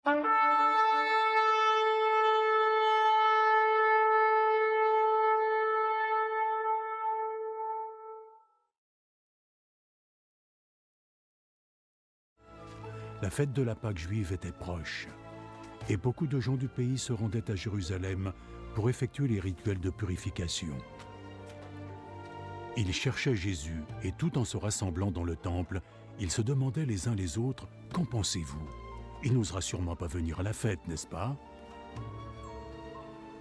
La fête de la Pâque juive était proche, et beaucoup de gens du pays se rendaient à Jérusalem pour effectuer les rituels de purification. Ils cherchaient Jésus, et tout en se rassemblant dans le temple, ils se demandaient les uns les autres « Qu'en pensez-vous ? Il n'osera sûrement pas venir à la fête, n'est-ce pas ?»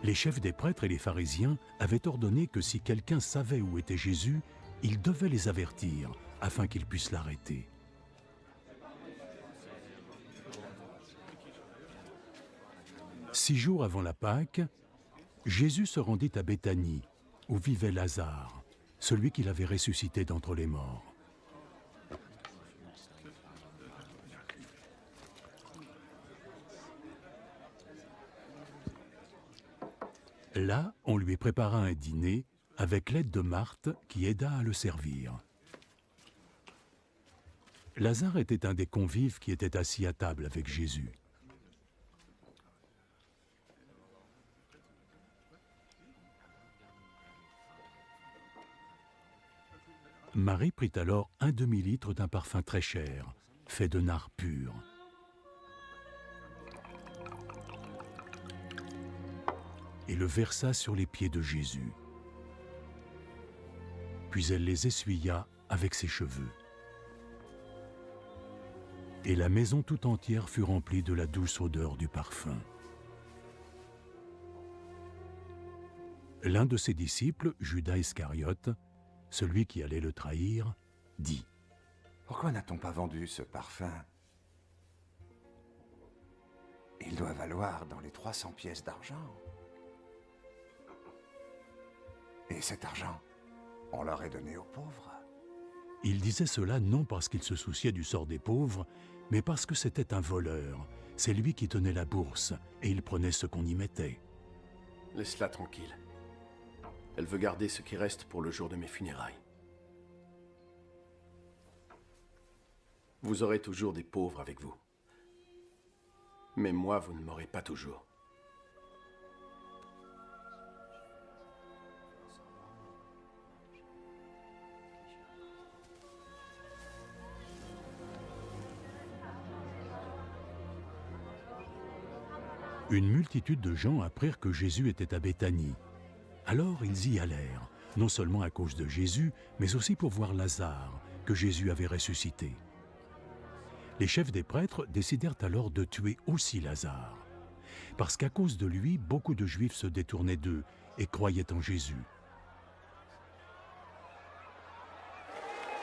Les chefs des prêtres et les pharisiens avaient ordonné que si quelqu'un savait où était Jésus, il devait les avertir afin qu'ils puissent l'arrêter. Six jours avant la Pâque, Jésus se rendit à Béthanie, où vivait Lazare, celui qu'il avait ressuscité d'entre les morts. Là, on lui prépara un dîner avec l'aide de Marthe qui aida à le servir. Lazare était un des convives qui étaient assis à table avec Jésus. Marie prit alors un demi-litre d'un parfum très cher, fait de nard pur. Et le versa sur les pieds de Jésus. Puis elle les essuya avec ses cheveux. Et la maison tout entière fut remplie de la douce odeur du parfum. L'un de ses disciples, Judas Iscariote, celui qui allait le trahir, dit « Pourquoi n'a-t-on pas vendu ce parfum? Il doit valoir dans les 300 pièces d'argent. Et cet argent, on l'aurait donné aux pauvres. » Il disait cela non parce qu'il se souciait du sort des pauvres, mais parce que c'était un voleur. C'est lui qui tenait la bourse, et il prenait ce qu'on y mettait. Laisse-la tranquille. Elle veut garder ce qui reste pour le jour de mes funérailles. Vous aurez toujours des pauvres avec vous. Mais moi, vous ne m'aurez pas toujours. Une multitude de gens apprirent que Jésus était à Béthanie. Alors ils y allèrent, non seulement à cause de Jésus, mais aussi pour voir Lazare, que Jésus avait ressuscité. Les chefs des prêtres décidèrent alors de tuer aussi Lazare, parce qu'à cause de lui, beaucoup de Juifs se détournaient d'eux et croyaient en Jésus.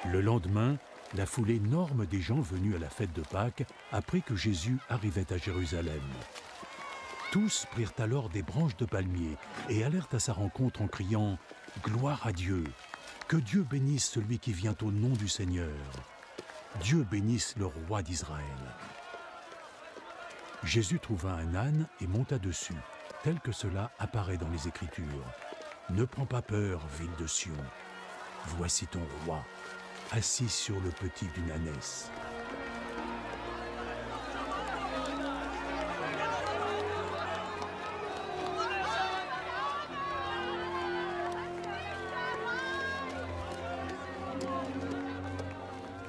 Le lendemain, la foule énorme des gens venus à la fête de Pâques apprit que Jésus arrivait à Jérusalem. Tous prirent alors des branches de palmier et allèrent à sa rencontre en criant « Gloire à Dieu ! Que Dieu bénisse celui qui vient au nom du Seigneur ! Dieu bénisse le roi d'Israël !» Jésus trouva un âne et monta dessus, tel que cela apparaît dans les Écritures. « Ne prends pas peur, ville de Sion. Voici ton roi, assis sur le petit d'une ânesse. »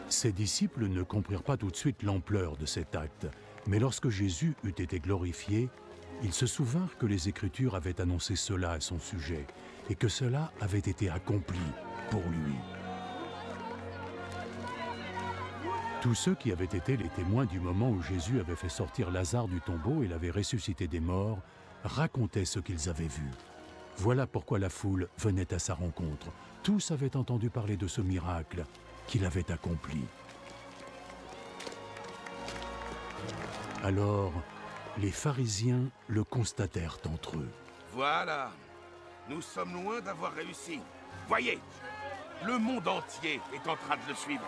Ses disciples ne comprirent pas tout de suite l'ampleur de cet acte, mais lorsque Jésus eut été glorifié, ils se souvinrent que les Écritures avaient annoncé cela à son sujet, et que cela avait été accompli pour lui. Tous ceux qui avaient été les témoins du moment où Jésus avait fait sortir Lazare du tombeau et l'avait ressuscité des morts, racontaient ce qu'ils avaient vu. Voilà pourquoi la foule venait à sa rencontre. Tous avaient entendu parler de ce miracle qu'il avait accompli. Alors, les pharisiens le constatèrent entre eux. Voilà, nous sommes loin d'avoir réussi. Voyez, le monde entier est en train de le suivre.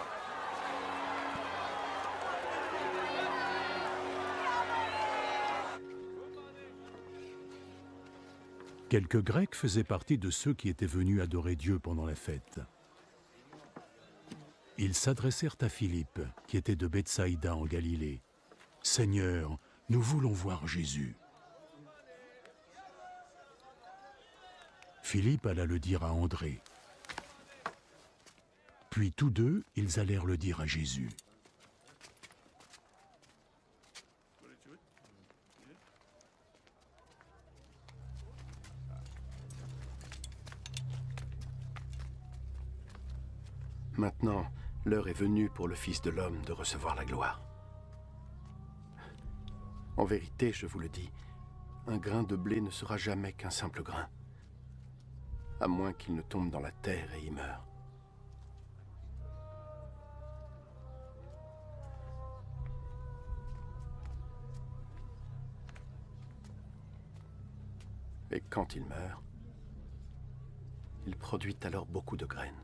Quelques Grecs faisaient partie de ceux qui étaient venus adorer Dieu pendant la fête. Ils s'adressèrent à Philippe, qui était de Bethsaïda en Galilée. « Seigneur, nous voulons voir Jésus. » Philippe alla le dire à André. Puis tous deux, ils allèrent le dire à Jésus. Maintenant, l'heure est venue pour le Fils de l'homme de recevoir la gloire. En vérité, je vous le dis, un grain de blé ne sera jamais qu'un simple grain, à moins qu'il ne tombe dans la terre et y meure. Et quand il meurt, il produit alors beaucoup de graines.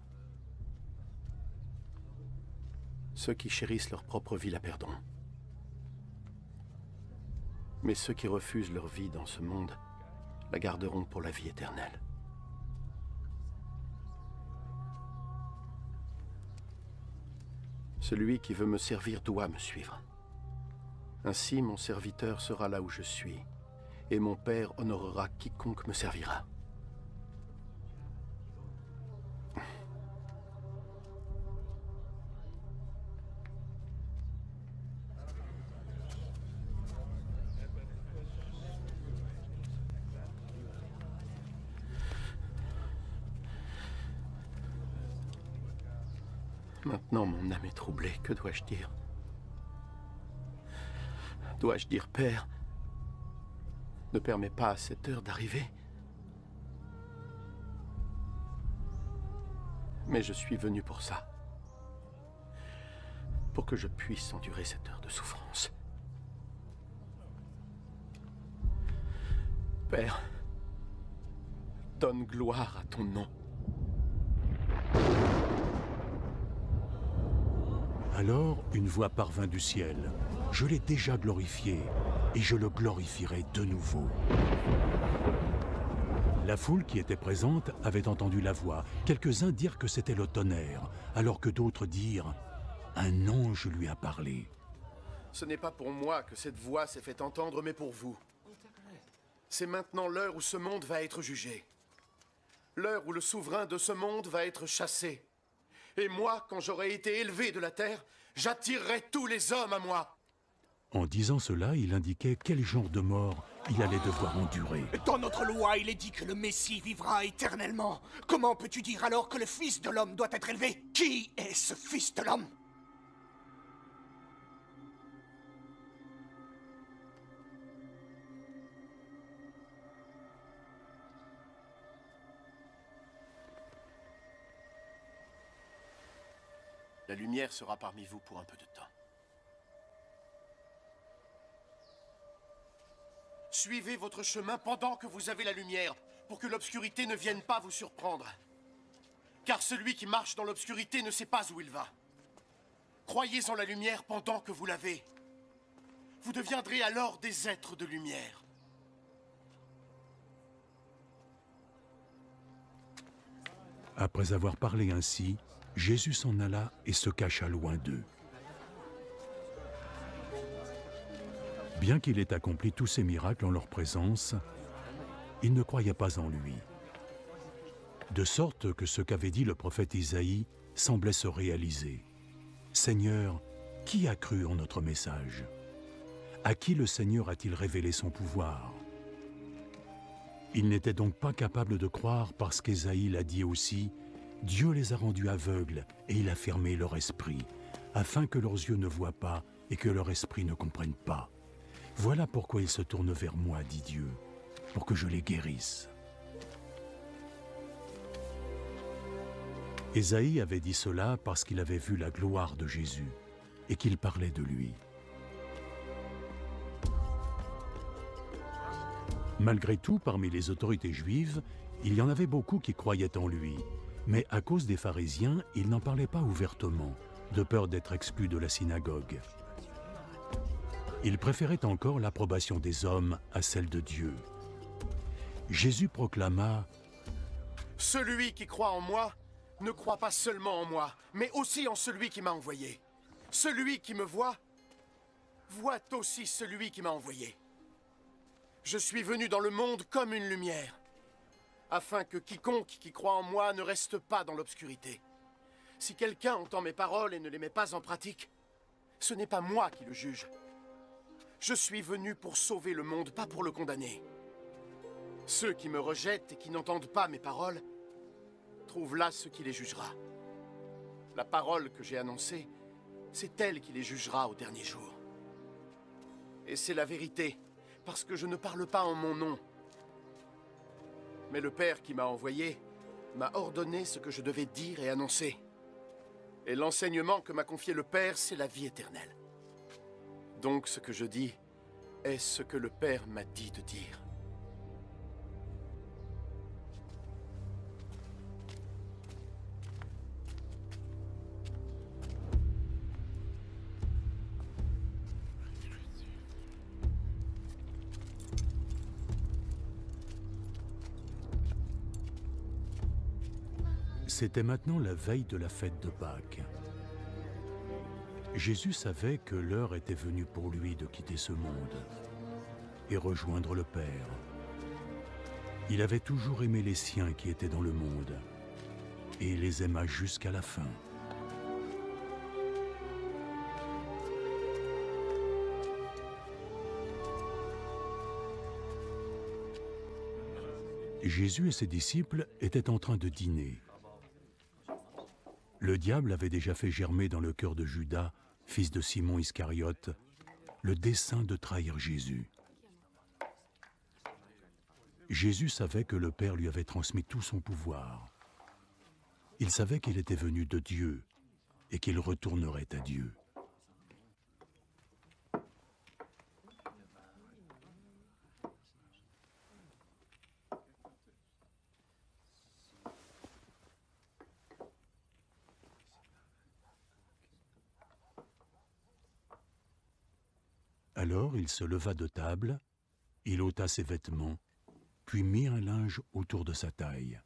Ceux qui chérissent leur propre vie la perdront. Mais ceux qui refusent leur vie dans ce monde la garderont pour la vie éternelle. Celui qui veut me servir doit me suivre. Ainsi, mon serviteur sera là où je suis, et mon Père honorera quiconque me servira. Maintenant, mon âme est troublée. Que dois-je dire? Dois-je dire, Père, ne permets pas à cette heure d'arriver? Mais je suis venu pour ça. Pour que je puisse endurer cette heure de souffrance. Père, donne gloire à ton nom. Alors une voix parvint du ciel. « Je l'ai déjà glorifié, et je le glorifierai de nouveau. » La foule qui était présente avait entendu la voix. Quelques-uns dirent que c'était le tonnerre, alors que d'autres dirent « Un ange lui a parlé. » Ce n'est pas pour moi que cette voix s'est fait entendre, mais pour vous. C'est maintenant l'heure où ce monde va être jugé. L'heure où le souverain de ce monde va être chassé. Et moi, quand j'aurai été élevé de la terre, j'attirerai tous les hommes à moi. En disant cela, il indiquait quel genre de mort il allait devoir endurer. Dans notre loi, il est dit que le Messie vivra éternellement. Comment peux-tu dire alors que le Fils de l'homme doit être élevé? Qui est ce Fils de l'homme? La lumière sera parmi vous pour un peu de temps. Suivez votre chemin pendant que vous avez la lumière, pour que l'obscurité ne vienne pas vous surprendre. Car celui qui marche dans l'obscurité ne sait pas où il va. Croyez en la lumière pendant que vous l'avez. Vous deviendrez alors des êtres de lumière. Après avoir parlé ainsi, Jésus s'en alla et se cacha loin d'eux. Bien qu'il ait accompli tous ces miracles en leur présence, ils ne croyaient pas en lui. De sorte que ce qu'avait dit le prophète Isaïe semblait se réaliser. « Seigneur, qui a cru en notre message? À qui le Seigneur a-t-il révélé son pouvoir ?» Ils n'étaient donc pas capables de croire parce qu'Ésaïe l'a dit aussi. Dieu les a rendus aveugles et il a fermé leur esprit, afin que leurs yeux ne voient pas et que leur esprit ne comprenne pas. Voilà pourquoi ils se tournent vers moi, dit Dieu, pour que je les guérisse. Ésaïe avait dit cela parce qu'il avait vu la gloire de Jésus et qu'il parlait de lui. Malgré tout, parmi les autorités juives, il y en avait beaucoup qui croyaient en lui. Mais à cause des pharisiens, il n'en parlait pas ouvertement, de peur d'être exclu de la synagogue. Il préférait encore l'approbation des hommes à celle de Dieu. Jésus proclama « Celui qui croit en moi ne croit pas seulement en moi, mais aussi en celui qui m'a envoyé. Celui qui me voit voient aussi celui qui m'a envoyé. Je suis venu dans le monde comme une lumière, afin que quiconque qui croit en moi ne reste pas dans l'obscurité. Si quelqu'un entend mes paroles et ne les met pas en pratique, ce n'est pas moi qui le juge. Je suis venu pour sauver le monde, pas pour le condamner. Ceux qui me rejettent et qui n'entendent pas mes paroles trouvent là ce qui les jugera. La parole que j'ai annoncée, c'est elle qui les jugera au dernier jour. Et c'est la vérité, parce que je ne parle pas en mon nom. Mais le Père qui m'a envoyé m'a ordonné ce que je devais dire et annoncer. Et l'enseignement que m'a confié le Père, c'est la vie éternelle. Donc ce que je dis est ce que le Père m'a dit de dire. C'était maintenant la veille de la fête de Pâques. Jésus savait que l'heure était venue pour lui de quitter ce monde et rejoindre le Père. Il avait toujours aimé les siens qui étaient dans le monde et les aima jusqu'à la fin. Jésus et ses disciples étaient en train de dîner. Le diable avait déjà fait germer dans le cœur de Judas, fils de Simon Iscariote, le dessein de trahir Jésus. Jésus savait que le Père lui avait transmis tout son pouvoir. Il savait qu'il était venu de Dieu et qu'il retournerait à Dieu. Alors il se leva de table, il ôta ses vêtements, puis mit un linge autour de sa taille.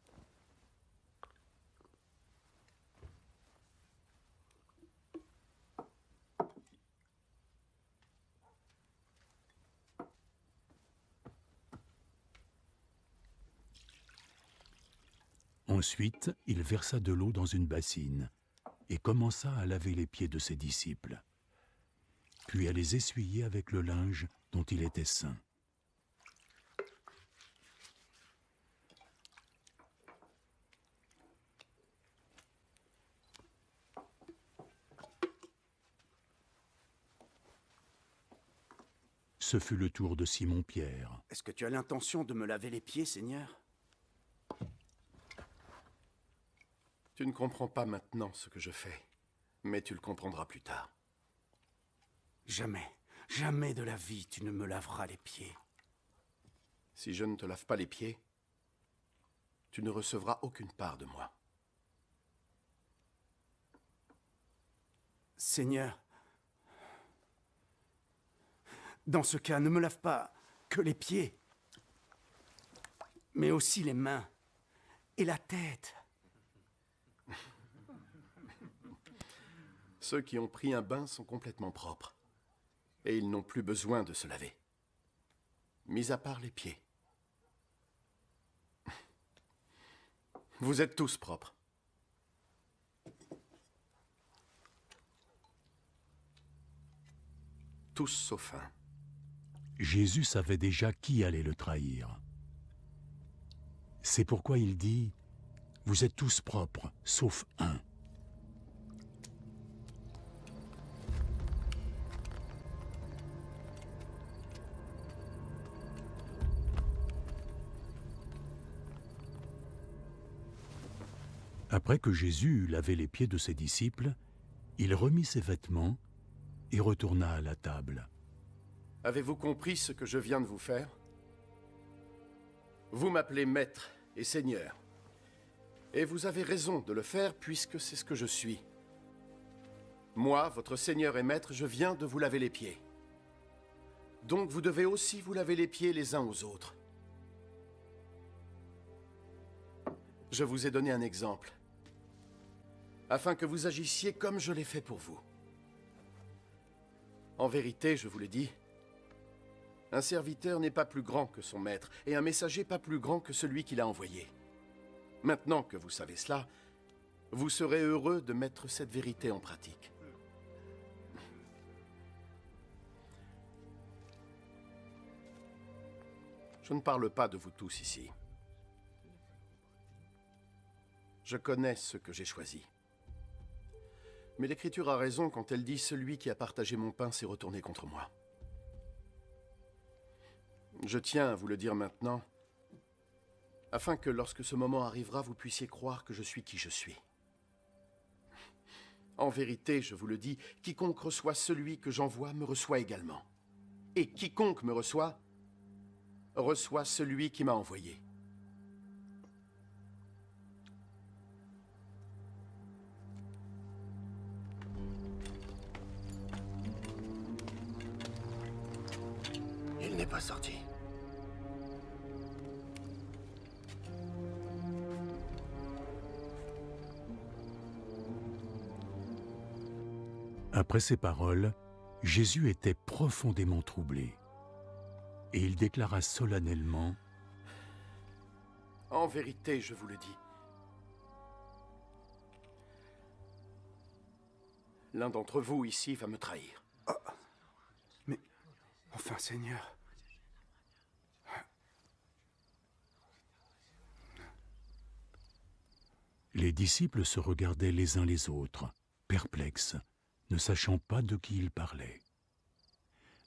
Ensuite, il versa de l'eau dans une bassine et commença à laver les pieds de ses disciples, puis à les essuyer avec le linge dont il était ceint. Ce fut le tour de Simon-Pierre. Est-ce que tu as l'intention de me laver les pieds, Seigneur? Tu ne comprends pas maintenant ce que je fais, mais tu le comprendras plus tard. Jamais, jamais de la vie tu ne me laveras les pieds. Si je ne te lave pas les pieds, tu ne recevras aucune part de moi. Seigneur, dans ce cas, ne me lave pas que les pieds, mais aussi les mains et la tête. Ceux qui ont pris un bain sont complètement propres, et ils n'ont plus besoin de se laver, mis à part les pieds. Vous êtes tous propres. Tous sauf un. Jésus savait déjà qui allait le trahir. C'est pourquoi il dit « Vous êtes tous propres, sauf un ». Après que Jésus eut lavé les pieds de ses disciples, il remit ses vêtements et retourna à la table. Avez-vous compris ce que je viens de vous faire? Vous m'appelez Maître et Seigneur. Et vous avez raison de le faire puisque c'est ce que je suis. Moi, votre Seigneur et Maître, je viens de vous laver les pieds. Donc vous devez aussi vous laver les pieds les uns aux autres. Je vous ai donné un exemple, afin que vous agissiez comme je l'ai fait pour vous. En vérité, je vous le dis, un serviteur n'est pas plus grand que son maître, et un messager pas plus grand que celui qui l'a envoyé. Maintenant que vous savez cela, vous serez heureux de mettre cette vérité en pratique. Je ne parle pas de vous tous ici. Je connais ce que j'ai choisi. Mais l'Écriture a raison quand elle dit « Celui qui a partagé mon pain s'est retourné contre moi ». Je tiens à vous le dire maintenant, afin que lorsque ce moment arrivera, vous puissiez croire que je suis qui je suis. En vérité, je vous le dis, quiconque reçoit celui que j'envoie me reçoit également. Et quiconque me reçoit celui qui m'a envoyé. Il n'est pas sorti. Après ces paroles, Jésus était profondément troublé. Et il déclara solennellement, « En vérité, je vous le dis, l'un d'entre vous ici va me trahir. » Mais, enfin, Seigneur... Les disciples se regardaient les uns les autres, perplexes, ne sachant pas de qui ils parlaient.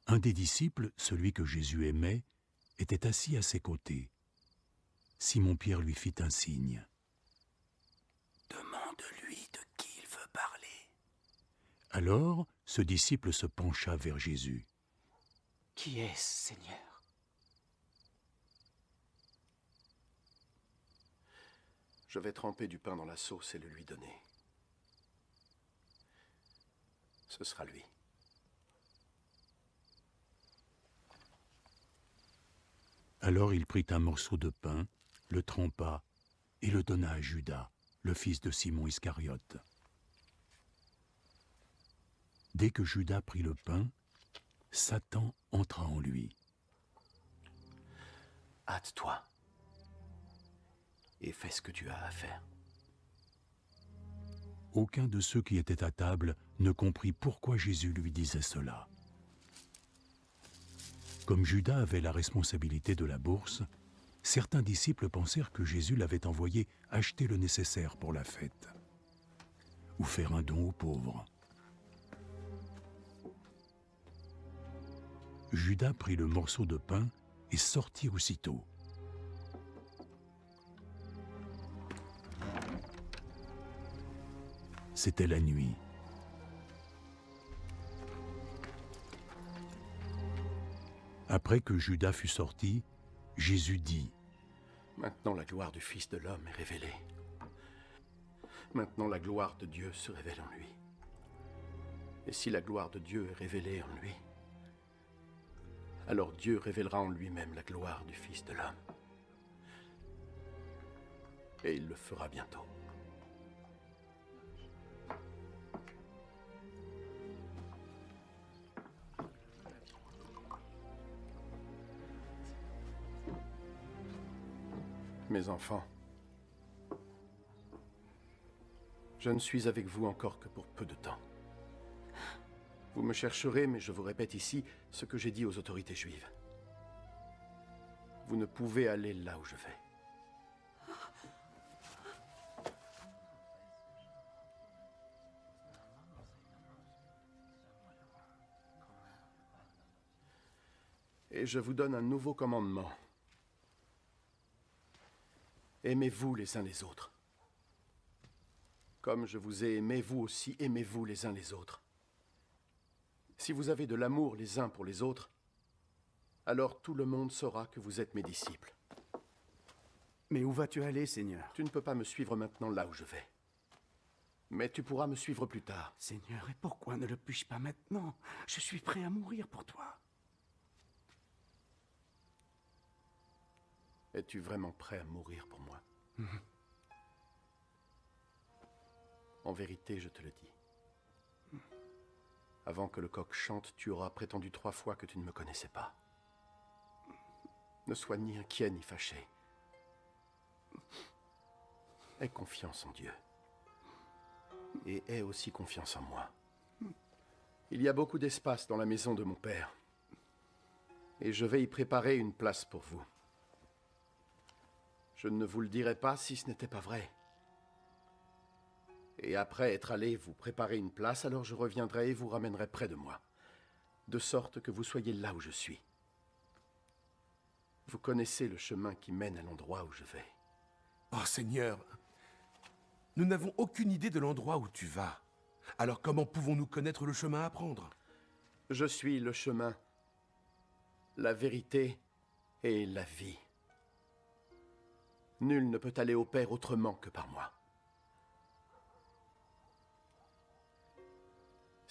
Un des disciples, celui que Jésus aimait, était assis à ses côtés. Simon-Pierre lui fit un signe. « Demande-lui de qui il veut parler. » Alors, ce disciple se pencha vers Jésus. « Qui est-ce, Seigneur? » Je vais tremper du pain dans la sauce et le lui donner. Ce sera lui. Alors il prit un morceau de pain, le trempa et le donna à Judas, le fils de Simon Iscariote. Dès que Judas prit le pain, Satan entra en lui. « Hâte-toi et fais ce que tu as à faire. » Aucun de ceux qui étaient à table ne comprit pourquoi Jésus lui disait cela. Comme Judas avait la responsabilité de la bourse, certains disciples pensèrent que Jésus l'avait envoyé acheter le nécessaire pour la fête, ou faire un don aux pauvres. Judas prit le morceau de pain et sortit aussitôt. C'était la nuit. Après que Judas fut sorti, Jésus dit, « Maintenant la gloire du Fils de l'homme est révélée. Maintenant la gloire de Dieu se révèle en lui. Et si la gloire de Dieu est révélée en lui, alors Dieu révélera en lui-même la gloire du Fils de l'homme. Et il le fera bientôt. » Mes enfants, je ne suis avec vous encore que pour peu de temps. Vous me chercherez, mais je vous répète ici ce que j'ai dit aux autorités juives. Vous ne pouvez aller là où je vais. Et je vous donne un nouveau commandement. Aimez-vous les uns les autres. Comme je vous ai aimé, vous aussi aimez-vous les uns les autres. Si vous avez de l'amour les uns pour les autres, alors tout le monde saura que vous êtes mes disciples. Mais où vas-tu aller, Seigneur? Tu ne peux pas me suivre maintenant là où je vais. Mais tu pourras me suivre plus tard. Seigneur, et pourquoi ne le puis-je pas maintenant? Je suis prêt à mourir pour toi. Es-tu vraiment prêt à mourir pour moi? En vérité, je te le dis. Avant que le coq chante, tu auras prétendu 3 fois que tu ne me connaissais pas. Ne sois ni inquiet ni fâché. Aie confiance en Dieu. Et aie aussi confiance en moi. Il y a beaucoup d'espace dans la maison de mon père. Et je vais y préparer une place pour vous. Je ne vous le dirai pas si ce n'était pas vrai. Et après être allé vous préparer une place, alors je reviendrai et vous ramènerai près de moi, de sorte que vous soyez là où je suis. Vous connaissez le chemin qui mène à l'endroit où je vais. Oh Seigneur, nous n'avons aucune idée de l'endroit où tu vas. Alors comment pouvons-nous connaître le chemin à prendre? Je suis le chemin, la vérité et la vie. Nul ne peut aller au Père autrement que par moi.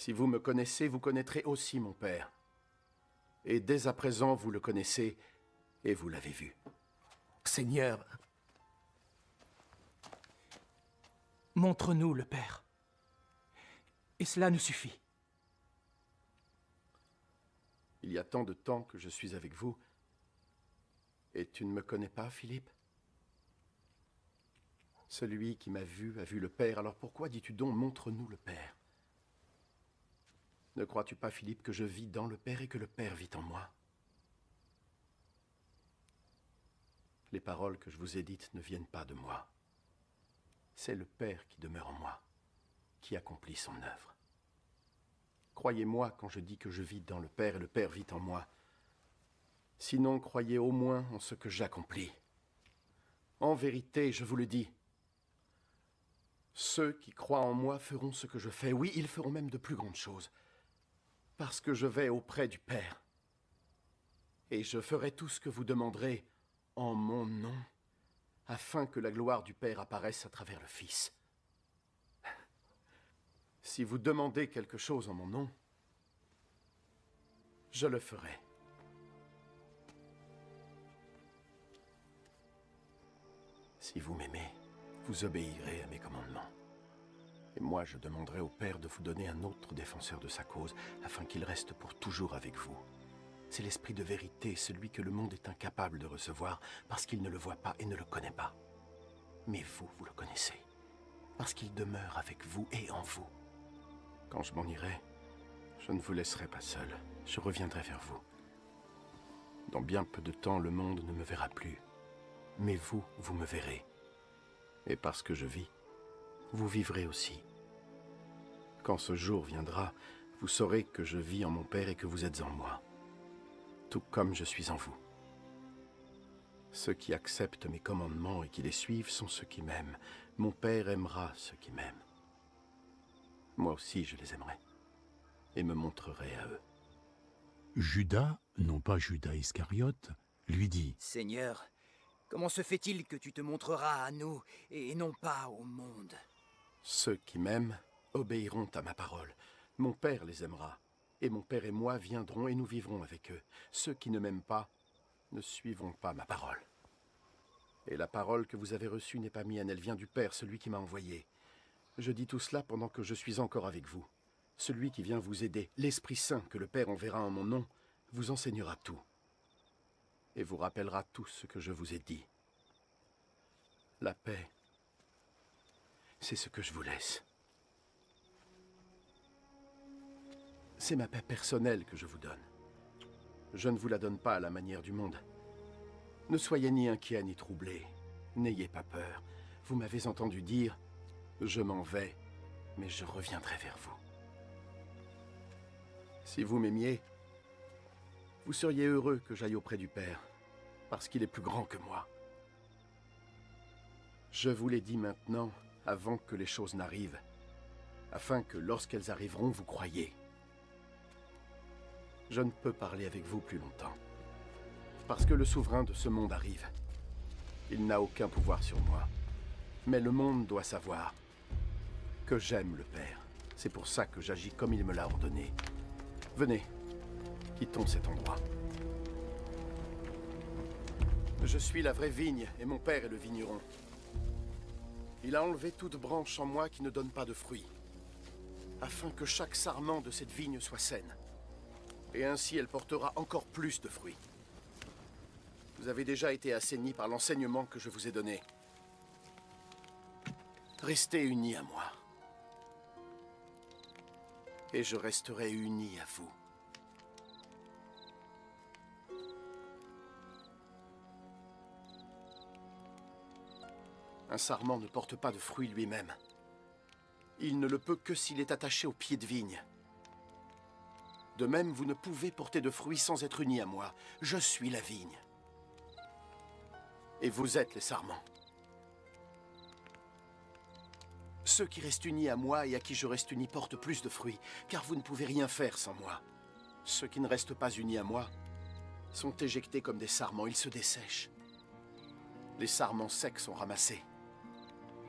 Si vous me connaissez, vous connaîtrez aussi mon Père. Et dès à présent, vous le connaissez et vous l'avez vu. Seigneur, montre-nous le Père. Et cela nous suffit. Il y a tant de temps que je suis avec vous. Et tu ne me connais pas, Philippe? Celui qui m'a vu a vu le Père, alors pourquoi dis-tu donc « montre-nous le Père » ? Ne crois-tu pas, Philippe, que je vis dans le Père et que le Père vit en moi? Les paroles que je vous ai dites ne viennent pas de moi. C'est le Père qui demeure en moi, qui accomplit son œuvre. Croyez-moi quand je dis que je vis dans le Père et le Père vit en moi. Sinon, croyez au moins en ce que j'accomplis. En vérité, je vous le dis, ceux qui croient en moi feront ce que je fais. Oui, ils feront même de plus grandes choses. Parce que je vais auprès du Père. Et je ferai tout ce que vous demanderez en mon nom, afin que la gloire du Père apparaisse à travers le Fils. Si vous demandez quelque chose en mon nom, je le ferai. Si vous m'aimez, vous obéirez à mes commandements. Et moi, je demanderai au Père de vous donner un autre défenseur de sa cause, afin qu'il reste pour toujours avec vous. C'est l'Esprit de vérité, celui que le monde est incapable de recevoir, parce qu'il ne le voit pas et ne le connaît pas. Mais vous, vous le connaissez, parce qu'il demeure avec vous et en vous. Quand je m'en irai, je ne vous laisserai pas seul, je reviendrai vers vous. Dans bien peu de temps, le monde ne me verra plus, mais vous, vous me verrez. Et parce que je vis, vous vivrez aussi. Quand ce jour viendra, vous saurez que je vis en mon Père et que vous êtes en moi, tout comme je suis en vous. Ceux qui acceptent mes commandements et qui les suivent sont ceux qui m'aiment. Mon Père aimera ceux qui m'aiment. Moi aussi je les aimerai et me montrerai à eux. Judas, non pas Judas Iscariote, lui dit « Seigneur, comment se fait-il que tu te montreras à nous et non pas au monde? Ceux qui m'aiment obéiront à ma parole. Mon Père les aimera, et mon Père et moi viendrons et nous vivrons avec eux. Ceux qui ne m'aiment pas ne suivront pas ma parole. Et la parole que vous avez reçue n'est pas mienne, elle vient du Père, celui qui m'a envoyé. Je dis tout cela pendant que je suis encore avec vous. Celui qui vient vous aider, l'Esprit Saint que le Père enverra en mon nom, vous enseignera tout et vous rappellera tout ce que je vous ai dit. La paix, c'est ce que je vous laisse. C'est ma paix personnelle que je vous donne. Je ne vous la donne pas à la manière du monde. Ne soyez ni inquiets ni troublés. N'ayez pas peur. Vous m'avez entendu dire, je m'en vais, mais je reviendrai vers vous. Si vous m'aimiez, vous seriez heureux que j'aille auprès du Père, parce qu'il est plus grand que moi. Je vous l'ai dit maintenant, avant que les choses n'arrivent, afin que lorsqu'elles arriveront, vous croyiez. Je ne peux parler avec vous plus longtemps, parce que le souverain de ce monde arrive. Il n'a aucun pouvoir sur moi, mais le monde doit savoir que j'aime le Père. C'est pour ça que j'agis comme il me l'a ordonné. Venez, quittons cet endroit. Je suis la vraie vigne, et mon Père est le vigneron. Il a enlevé toute branche en moi qui ne donne pas de fruits. afin que chaque sarment de cette vigne soit saine. Et ainsi elle portera encore plus de fruits. Vous avez déjà été assainis par l'enseignement que je vous ai donné. Restez unis à moi. Et je resterai uni à vous. Un sarment ne porte pas de fruit lui-même. Il ne le peut que s'il est attaché au pied de vigne. De même, vous ne pouvez porter de fruits sans être unis à moi. Je suis la vigne. Et vous êtes les sarments. Ceux qui restent unis à moi et à qui je reste uni portent plus de fruits, car vous ne pouvez rien faire sans moi. Ceux qui ne restent pas unis à moi sont éjectés comme des sarments, ils se dessèchent. Les sarments secs sont ramassés,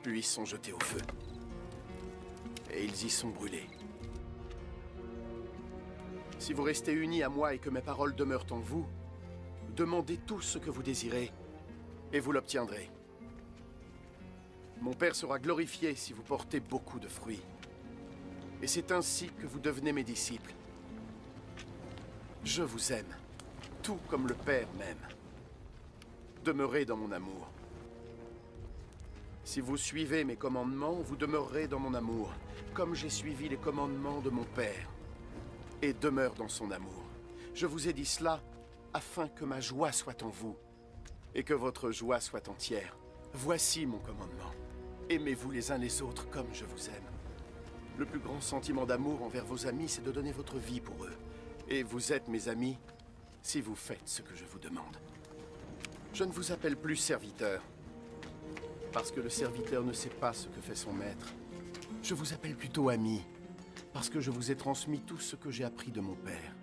puis sont jetés au feu. Et ils y sont brûlés. Si vous restez unis à moi et que mes paroles demeurent en vous, demandez tout ce que vous désirez, et vous l'obtiendrez. Mon Père sera glorifié si vous portez beaucoup de fruits. Et c'est ainsi que vous devenez mes disciples. Je vous aime, tout comme le Père m'aime. Demeurez dans mon amour. Si vous suivez mes commandements, vous demeurerez dans mon amour, comme j'ai suivi les commandements de mon Père, et demeure dans son amour. Je vous ai dit cela afin que ma joie soit en vous, et que votre joie soit entière. Voici mon commandement. Aimez-vous les uns les autres comme je vous aime. Le plus grand sentiment d'amour envers vos amis, c'est de donner votre vie pour eux. Et vous êtes mes amis si vous faites ce que je vous demande. Je ne vous appelle plus serviteur, parce que le serviteur ne sait pas ce que fait son maître. Je vous appelle plutôt ami, parce que je vous ai transmis tout ce que j'ai appris de mon Père.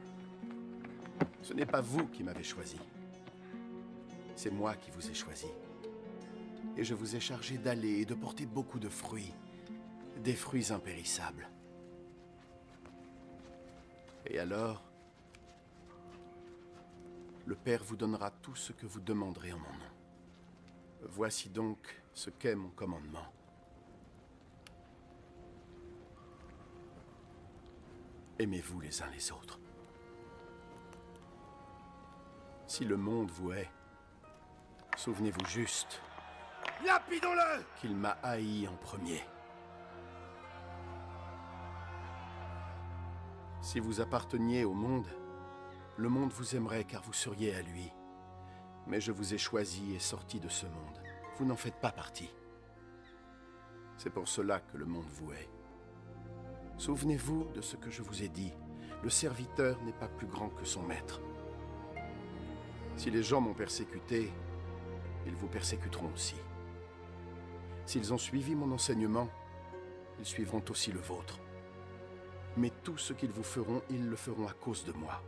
Ce n'est pas vous qui m'avez choisi. C'est moi qui vous ai choisi. Et je vous ai chargé d'aller et de porter beaucoup de fruits, des fruits impérissables. Et alors, le Père vous donnera tout ce que vous demanderez en mon nom. Voici donc ce qu'est mon commandement. Aimez-vous les uns les autres. Si le monde vous hait, souvenez-vous juste Lapidons-le! qu'il m'a haï en premier. Si vous apparteniez au monde, le monde vous aimerait car vous seriez à lui. Mais je vous ai choisi et sorti de ce monde. Vous n'en faites pas partie. C'est pour cela que le monde vous hait. Souvenez-vous de ce que je vous ai dit. Le serviteur n'est pas plus grand que son maître. Si les gens m'ont persécuté, ils vous persécuteront aussi. S'ils ont suivi mon enseignement, ils suivront aussi le vôtre. Mais tout ce qu'ils vous feront, ils le feront à cause de moi.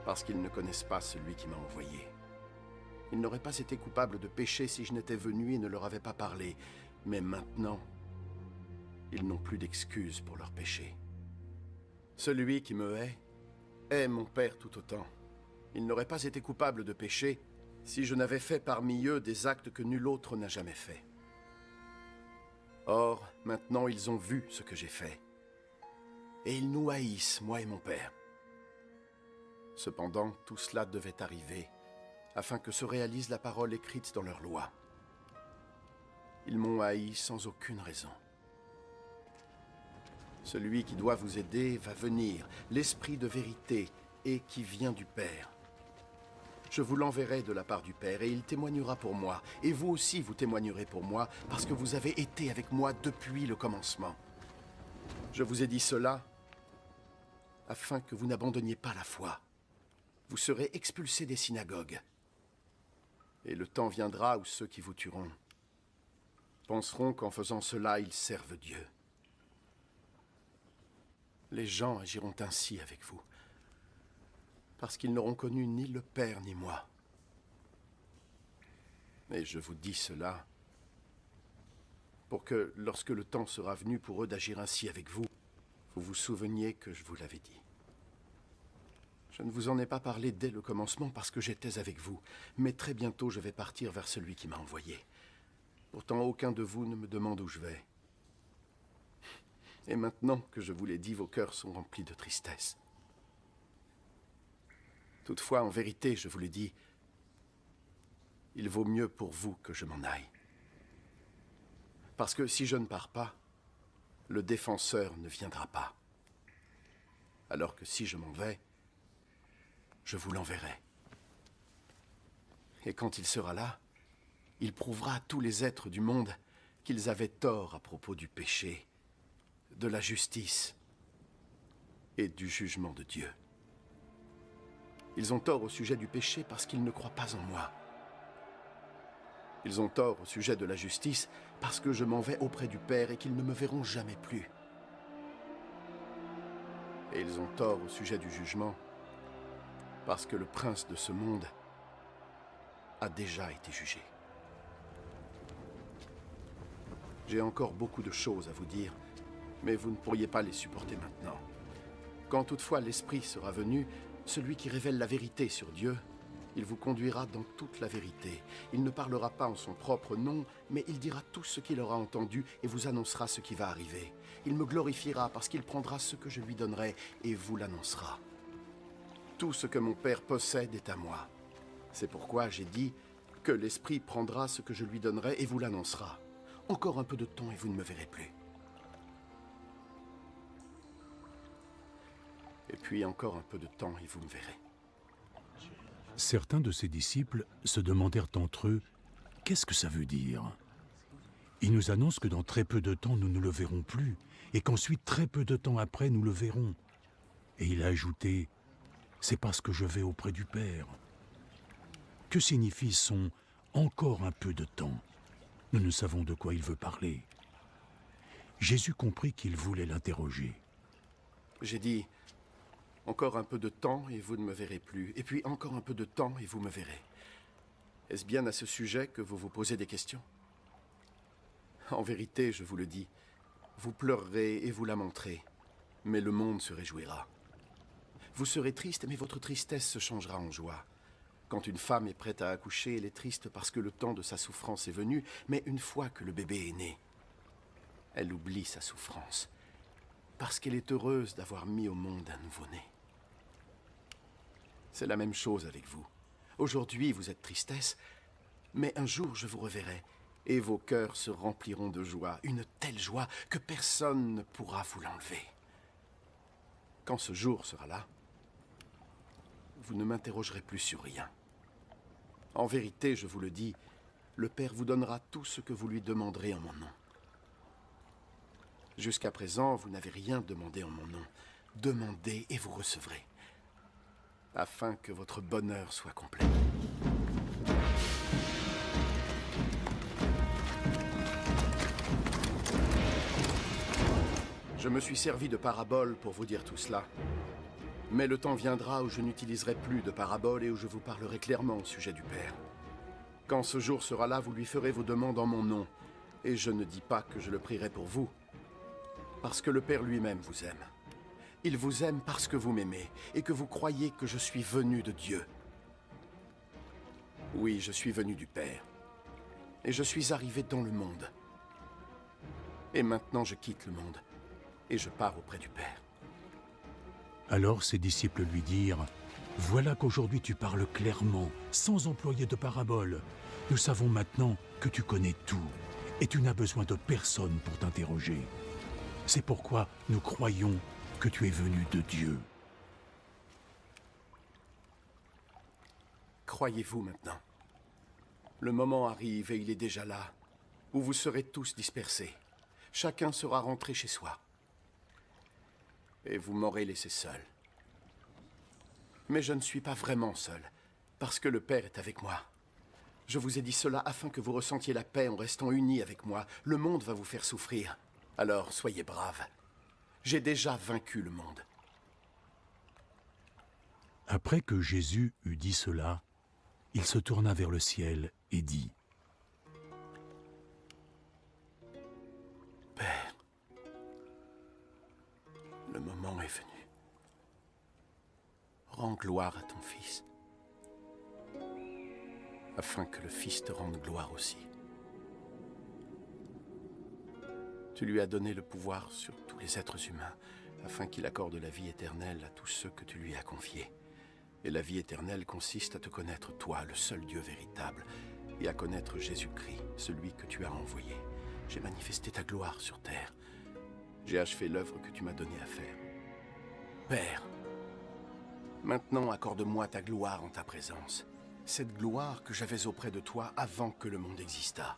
Parce qu'ils ne connaissent pas celui qui m'a envoyé. Ils n'auraient pas été coupables de péché si je n'étais venu et ne leur avais pas parlé. Mais maintenant, ils n'ont plus d'excuses pour leur péché. Celui qui me hait mon Père tout autant. Ils n'auraient pas été coupables de péché si je n'avais fait parmi eux des actes que nul autre n'a jamais faits. Or, maintenant ils ont vu ce que j'ai fait. Et ils nous haïssent, moi et mon Père. Cependant, tout cela devait arriver afin que se réalise la parole écrite dans leur loi. Ils m'ont haï sans aucune raison. Celui qui doit vous aider va venir, l'Esprit de vérité, et qui vient du Père. Je vous l'enverrai de la part du Père, et il témoignera pour moi. Et vous aussi, vous témoignerez pour moi, parce que vous avez été avec moi depuis le commencement. Je vous ai dit cela afin que vous n'abandonniez pas la foi. Vous serez expulsés des synagogues. Et le temps viendra où ceux qui vous tueront penseront qu'en faisant cela, ils servent Dieu. Les gens agiront ainsi avec vous, parce qu'ils n'auront connu ni le Père ni moi. Et je vous dis cela pour que, lorsque le temps sera venu pour eux d'agir ainsi avec vous, vous vous souveniez que je vous l'avais dit. Je ne vous en ai pas parlé dès le commencement parce que j'étais avec vous, mais très bientôt je vais partir vers celui qui m'a envoyé. Pourtant, aucun de vous ne me demande où je vais. Et maintenant que je vous l'ai dit, vos cœurs sont remplis de tristesse. Toutefois, en vérité, je vous le dis, il vaut mieux pour vous que je m'en aille. Parce que si je ne pars pas, le défenseur ne viendra pas. Alors que si je m'en vais, je vous l'enverrai. Et quand il sera là, il prouvera à tous les êtres du monde qu'ils avaient tort à propos du péché, de la justice et du jugement de Dieu. Ils ont tort au sujet du péché parce qu'ils ne croient pas en moi. Ils ont tort au sujet de la justice parce que je m'en vais auprès du Père et qu'ils ne me verront jamais plus. Et ils ont tort au sujet du jugement parce que le prince de ce monde a déjà été jugé. J'ai encore beaucoup de choses à vous dire, mais vous ne pourriez pas les supporter maintenant. Quand toutefois l'Esprit sera venu, celui qui révèle la vérité sur Dieu, il vous conduira dans toute la vérité. Il ne parlera pas en son propre nom, mais il dira tout ce qu'il aura entendu et vous annoncera ce qui va arriver. Il me glorifiera parce qu'il prendra ce que je lui donnerai et vous l'annoncera. Tout ce que mon Père possède est à moi. C'est pourquoi j'ai dit que l'Esprit prendra ce que je lui donnerai et vous l'annoncera. Encore un peu de temps et vous ne me verrez plus. Et puis encore un peu de temps et vous me verrez. Certains de ses disciples se demandèrent entre eux « Qu'est-ce que ça veut dire ?» Il nous annonce que dans très peu de temps, nous ne le verrons plus, et qu'ensuite, très peu de temps après, nous le verrons. Et il a ajouté « C'est parce que je vais auprès du Père. » Que signifie son « encore un peu de temps » ? Nous ne savons de quoi il veut parler. Jésus comprit qu'il voulait l'interroger. J'ai dit « Encore un peu de temps et vous ne me verrez plus. Et puis encore un peu de temps et vous me verrez. » Est-ce bien à ce sujet que vous vous posez des questions? En vérité, je vous le dis, vous pleurerez et vous lamenterez, mais le monde se réjouira. Vous serez triste, mais votre tristesse se changera en joie. Quand une femme est prête à accoucher, elle est triste parce que le temps de sa souffrance est venu, mais une fois que le bébé est né, elle oublie sa souffrance, parce qu'elle est heureuse d'avoir mis au monde un nouveau-né. C'est la même chose avec vous. Aujourd'hui, vous êtes tristesse, mais un jour je vous reverrai, et vos cœurs se rempliront de joie, une telle joie que personne ne pourra vous l'enlever. Quand ce jour sera là, vous ne m'interrogerez plus sur rien. En vérité, je vous le dis, le Père vous donnera tout ce que vous lui demanderez en mon nom. Jusqu'à présent, vous n'avez rien demandé en mon nom. Demandez et vous recevrez, afin que votre bonheur soit complet. Je me suis servi de paraboles pour vous dire tout cela. Mais le temps viendra où je n'utiliserai plus de paraboles et où je vous parlerai clairement au sujet du Père. Quand ce jour sera là, vous lui ferez vos demandes en mon nom. Et je ne dis pas que je le prierai pour vous, parce que le Père lui-même vous aime. Il vous aime parce que vous m'aimez et que vous croyez que je suis venu de Dieu. Oui, je suis venu du Père. Et je suis arrivé dans le monde. Et maintenant je quitte le monde et je pars auprès du Père. Alors ses disciples lui dirent « Voilà qu'aujourd'hui tu parles clairement, sans employer de paraboles. Nous savons maintenant que tu connais tout, et tu n'as besoin de personne pour t'interroger. C'est pourquoi nous croyons que tu es venu de Dieu. » Croyez-vous maintenant? Le moment arrive et il est déjà là, où vous serez tous dispersés. Chacun sera rentré chez soi. Et vous m'aurez laissé seul. Mais je ne suis pas vraiment seul, parce que le Père est avec moi. Je vous ai dit cela afin que vous ressentiez la paix en restant unis avec moi. Le monde va vous faire souffrir. Alors soyez braves. J'ai déjà vaincu le monde. Après que Jésus eut dit cela, il se tourna vers le ciel et dit « Père, le moment est venu. Rends gloire à ton Fils, afin que le Fils te rende gloire aussi. Tu lui as donné le pouvoir sur tous les êtres humains, afin qu'il accorde la vie éternelle à tous ceux que tu lui as confiés. Et la vie éternelle consiste à te connaître, toi, le seul Dieu véritable, et à connaître Jésus-Christ, celui que tu as envoyé. J'ai manifesté ta gloire sur terre. J'ai achevé l'œuvre que tu m'as donnée à faire. Père, maintenant accorde-moi ta gloire en ta présence, cette gloire que j'avais auprès de toi avant que le monde existât.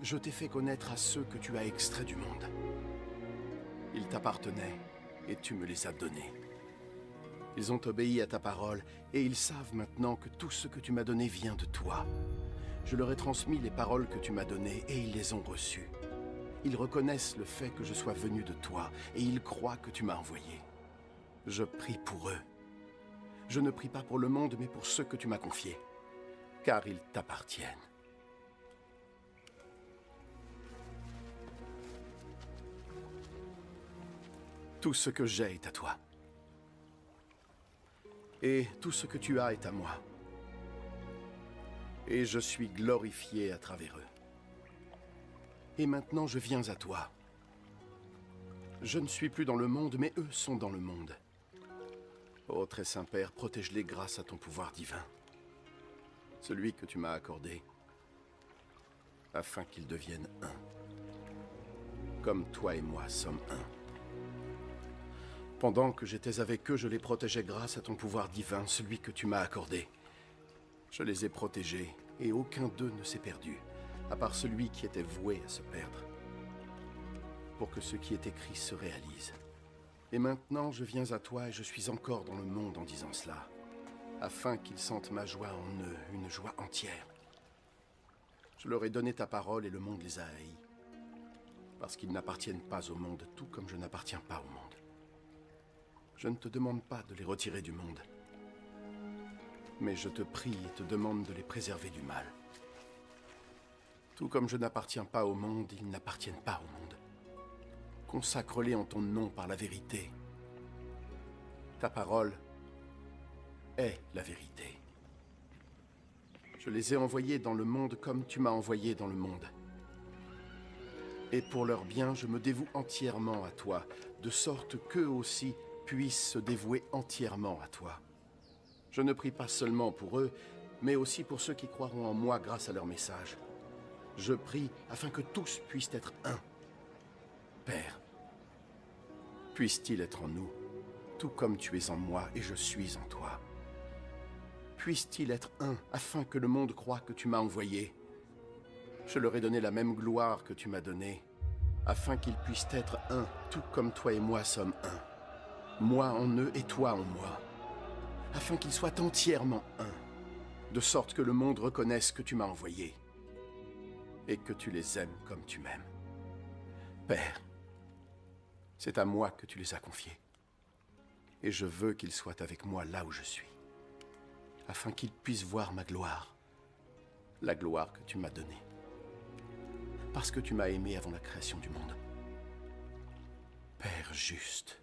Je t'ai fait connaître à ceux que tu as extraits du monde. Ils t'appartenaient et tu me les as donnés. Ils ont obéi à ta parole et ils savent maintenant que tout ce que tu m'as donné vient de toi. Je leur ai transmis les paroles que tu m'as données et ils les ont reçues. Ils reconnaissent le fait que je sois venu de toi et ils croient que tu m'as envoyé. Je prie pour eux. Je ne prie pas pour le monde mais pour ceux que tu m'as confiés, car ils t'appartiennent. Tout ce que j'ai est à toi. Et tout ce que tu as est à moi. Et je suis glorifié à travers eux. Et maintenant je viens à toi. Je ne suis plus dans le monde, mais eux sont dans le monde. Ô très saint Père, protège-les grâce à ton pouvoir divin. Celui que tu m'as accordé, afin qu'ils deviennent un. Comme toi et moi sommes un. Pendant que j'étais avec eux, je les protégeais grâce à ton pouvoir divin, celui que tu m'as accordé. Je les ai protégés, et aucun d'eux ne s'est perdu, à part celui qui était voué à se perdre, pour que ce qui est écrit se réalise. Et maintenant, je viens à toi et je suis encore dans le monde en disant cela, afin qu'ils sentent ma joie en eux, une joie entière. Je leur ai donné ta parole et le monde les a haïs, parce qu'ils n'appartiennent pas au monde, tout comme je n'appartiens pas au monde. Je ne te demande pas de les retirer du monde, mais je te prie et te demande de les préserver du mal. Tout comme je n'appartiens pas au monde, ils n'appartiennent pas au monde. Consacre-les en ton nom par la vérité. Ta parole est la vérité. Je les ai envoyés dans le monde comme tu m'as envoyé dans le monde. Et pour leur bien, je me dévoue entièrement à toi, de sorte qu'eux aussi puissent se dévouer entièrement à toi. Je ne prie pas seulement pour eux, mais aussi pour ceux qui croiront en moi grâce à leur message. Je prie afin que tous puissent être un. Père, puisse-t-il être en nous, tout comme tu es en moi et je suis en toi. Puisse-t-il être un, afin que le monde croie que tu m'as envoyé. Je leur ai donné la même gloire que tu m'as donnée, afin qu'ils puissent être un, tout comme toi et moi sommes un. Moi en eux et toi en moi, afin qu'ils soient entièrement un, de sorte que le monde reconnaisse que tu m'as envoyé, et que tu les aimes comme tu m'aimes. Père, c'est à moi que tu les as confiés, et je veux qu'ils soient avec moi là où je suis, afin qu'ils puissent voir ma gloire, la gloire que tu m'as donnée, parce que tu m'as aimé avant la création du monde. Père juste,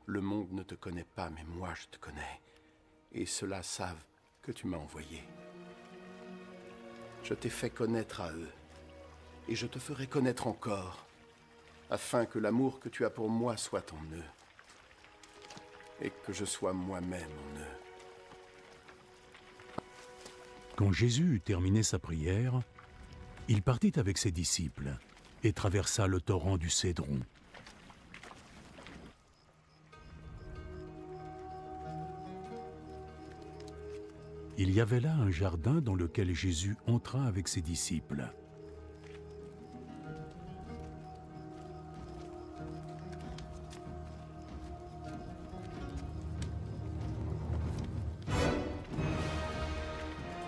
le monde ne te connaît pas, mais moi je te connais, et ceux-là savent que tu m'as envoyé. Je t'ai fait connaître à eux, et je te ferai connaître encore, afin que l'amour que tu as pour moi soit en eux, et que je sois moi-même en eux. Quand Jésus eut terminé sa prière, il partit avec ses disciples et traversa le torrent du Cédron. Il y avait là un jardin dans lequel Jésus entra avec ses disciples.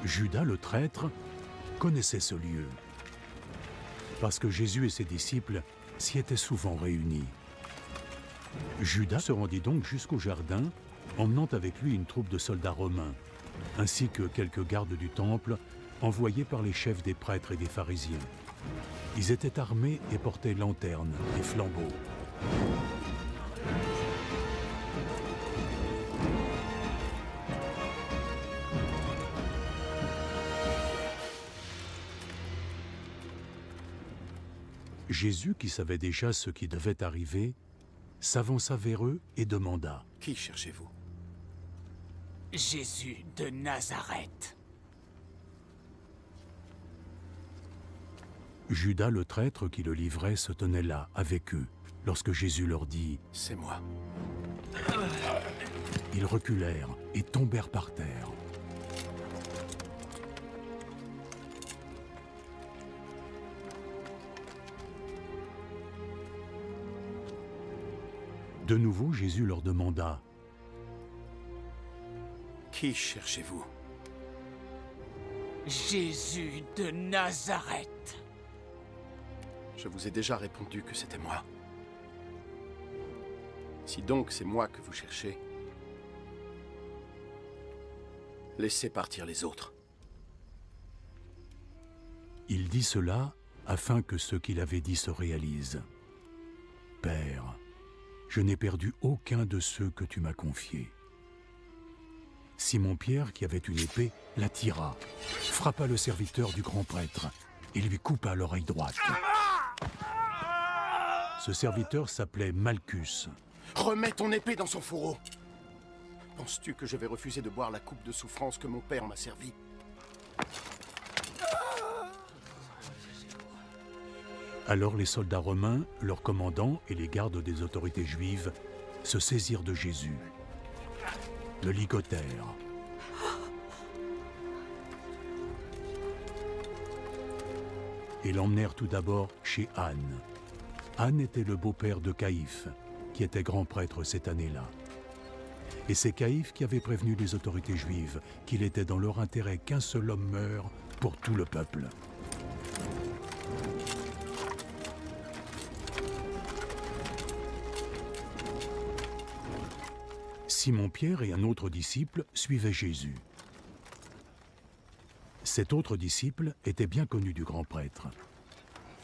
Judas le traître connaissait ce lieu, parce que Jésus et ses disciples s'y étaient souvent réunis. Judas se rendit donc jusqu'au jardin, emmenant avec lui une troupe de soldats romains, ainsi que quelques gardes du temple envoyés par les chefs des prêtres et des pharisiens. Ils étaient armés et portaient lanternes et flambeaux. Jésus, qui savait déjà ce qui devait arriver, s'avança vers eux et demanda « Qui cherchez-vous » Jésus de Nazareth. Judas le traître qui le livrait se tenait là, avec eux, lorsque Jésus leur dit « C'est moi. » Ils reculèrent et tombèrent par terre. De nouveau, Jésus leur demanda « Qui cherchez-vous » Jésus de Nazareth. Je vous ai déjà répondu que c'était moi. Si donc c'est moi que vous cherchez, laissez partir les autres. Il dit cela afin que ce qu'il avait dit se réalise. Père, je n'ai perdu aucun de ceux que tu m'as confiés. Simon-Pierre, qui avait une épée, la tira, frappa le serviteur du grand prêtre et lui coupa l'oreille droite. Ce serviteur s'appelait Malchus. Remets ton épée dans son fourreau. Penses-tu que je vais refuser de boire la coupe de souffrance que mon père m'a servie? Alors les soldats romains, leurs commandants et les gardes des autorités juives se saisirent de Jésus, le ligotèrent. Et l'emmenèrent tout d'abord chez Anne. Anne était le beau-père de Caïphe, qui était grand prêtre cette année-là. Et c'est Caïphe qui avait prévenu les autorités juives qu'il était dans leur intérêt qu'un seul homme meure pour tout le peuple. Simon-Pierre et un autre disciple suivaient Jésus. Cet autre disciple était bien connu du grand prêtre.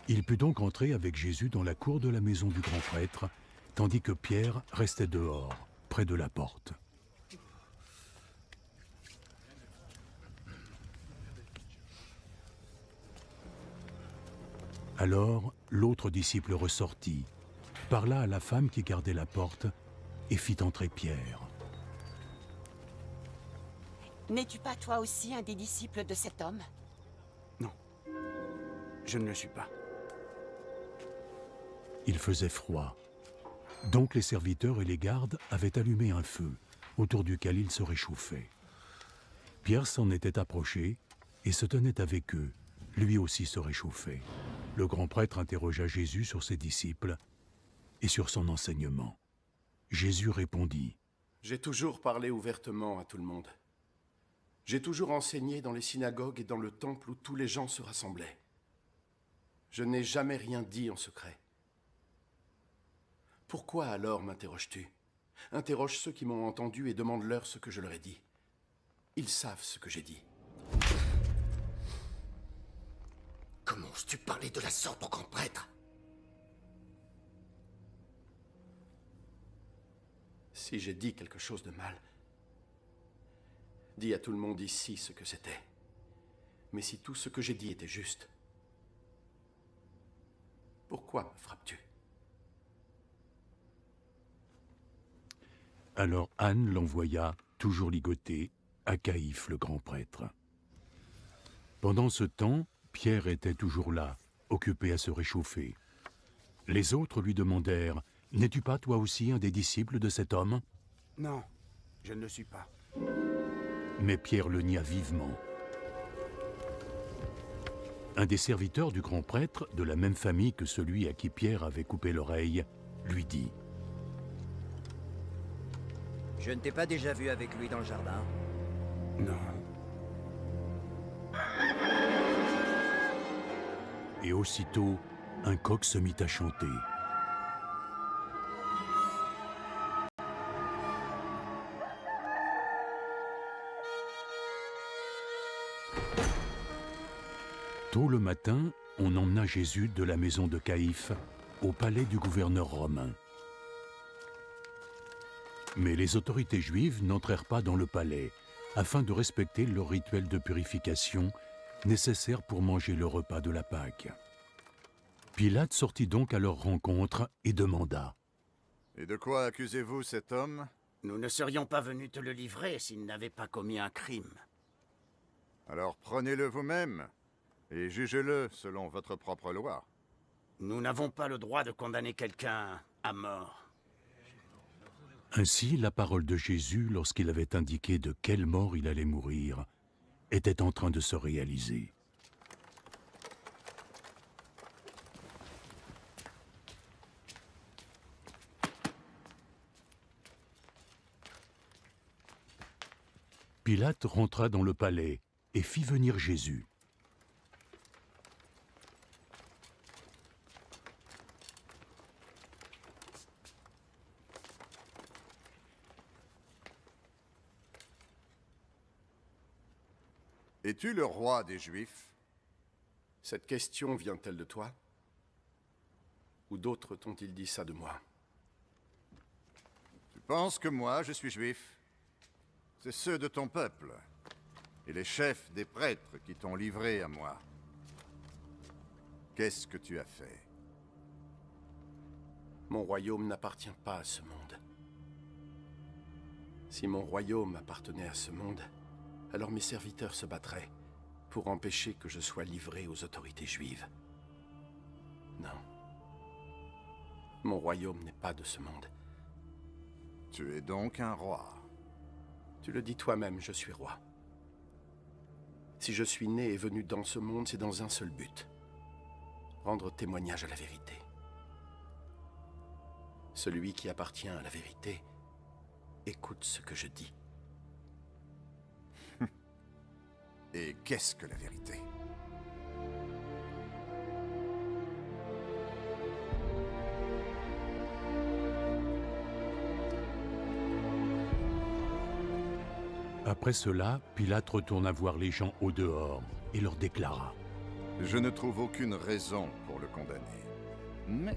Il put donc entrer avec Jésus dans la cour de la maison du grand prêtre, tandis que Pierre restait dehors, près de la porte. Alors, l'autre disciple ressortit, parla à la femme qui gardait la porte et fit entrer Pierre. N'es-tu pas toi aussi un des disciples de cet homme? Non, je ne le suis pas. Il faisait froid. Donc les serviteurs et les gardes avaient allumé un feu, autour duquel ils se réchauffaient. Pierre s'en était approché et se tenait avec eux. Lui aussi se réchauffait. Le grand prêtre interrogea Jésus sur ses disciples et sur son enseignement. Jésus répondit « J'ai toujours parlé ouvertement à tout le monde. J'ai toujours enseigné dans les synagogues et dans le temple où tous les gens se rassemblaient. Je n'ai jamais rien dit en secret. Pourquoi alors m'interroges-tu? Interroge ceux qui m'ont entendu et demande-leur ce que je leur ai dit. Ils savent ce que j'ai dit. » Comment oses-tu parler de la sorte au grand prêtre? Si j'ai dit quelque chose de mal, dis à tout le monde ici ce que c'était. Mais si tout ce que j'ai dit était juste, pourquoi me frappes-tu? Alors Anne l'envoya, toujours ligoté, à Caïphe le grand prêtre. Pendant ce temps, Pierre était toujours là, occupé à se réchauffer. Les autres lui demandèrent « N'es-tu pas toi aussi un des disciples de cet homme ?» Non, je ne le suis pas. Mais Pierre le nia vivement. Un des serviteurs du grand prêtre, de la même famille que celui à qui Pierre avait coupé l'oreille, lui dit « Je ne t'ai pas déjà vu avec lui dans le jardin? » Non. Et aussitôt, un coq se mit à chanter. Tôt le matin, on emmena Jésus de la maison de Caïphe au palais du gouverneur romain. Mais les autorités juives n'entrèrent pas dans le palais, afin de respecter leur rituel de purification nécessaire pour manger le repas de la Pâque. Pilate sortit donc à leur rencontre et demanda. Et de quoi accusez-vous cet homme? Nous ne serions pas venus te le livrer s'il n'avait pas commis un crime. Alors prenez-le vous-même et jugez-le selon votre propre loi. Nous n'avons pas le droit de condamner quelqu'un à mort. Ainsi, la parole de Jésus, lorsqu'il avait indiqué de quelle mort il allait mourir, était en train de se réaliser. Pilate rentra dans le palais et fit venir Jésus. Es-tu le roi des Juifs? Cette question vient-elle de toi? Ou d'autres t'ont-ils dit ça de moi? Tu penses que moi, je suis juif? C'est ceux de ton peuple et les chefs des prêtres qui t'ont livré à moi. Qu'est-ce que tu as fait? Mon royaume n'appartient pas à ce monde. Si mon royaume appartenait à ce monde, alors mes serviteurs se battraient pour empêcher que je sois livré aux autorités juives. Non. Mon royaume n'est pas de ce monde. Tu es donc un roi. Tu le dis toi-même, je suis roi. Si je suis né et venu dans ce monde, c'est dans un seul but. Rendre témoignage à la vérité. Celui qui appartient à la vérité, écoute ce que je dis. Et qu'est-ce que la vérité? Après cela, Pilate retourna voir les gens au dehors et leur déclara. Je ne trouve aucune raison pour le condamner. Mais...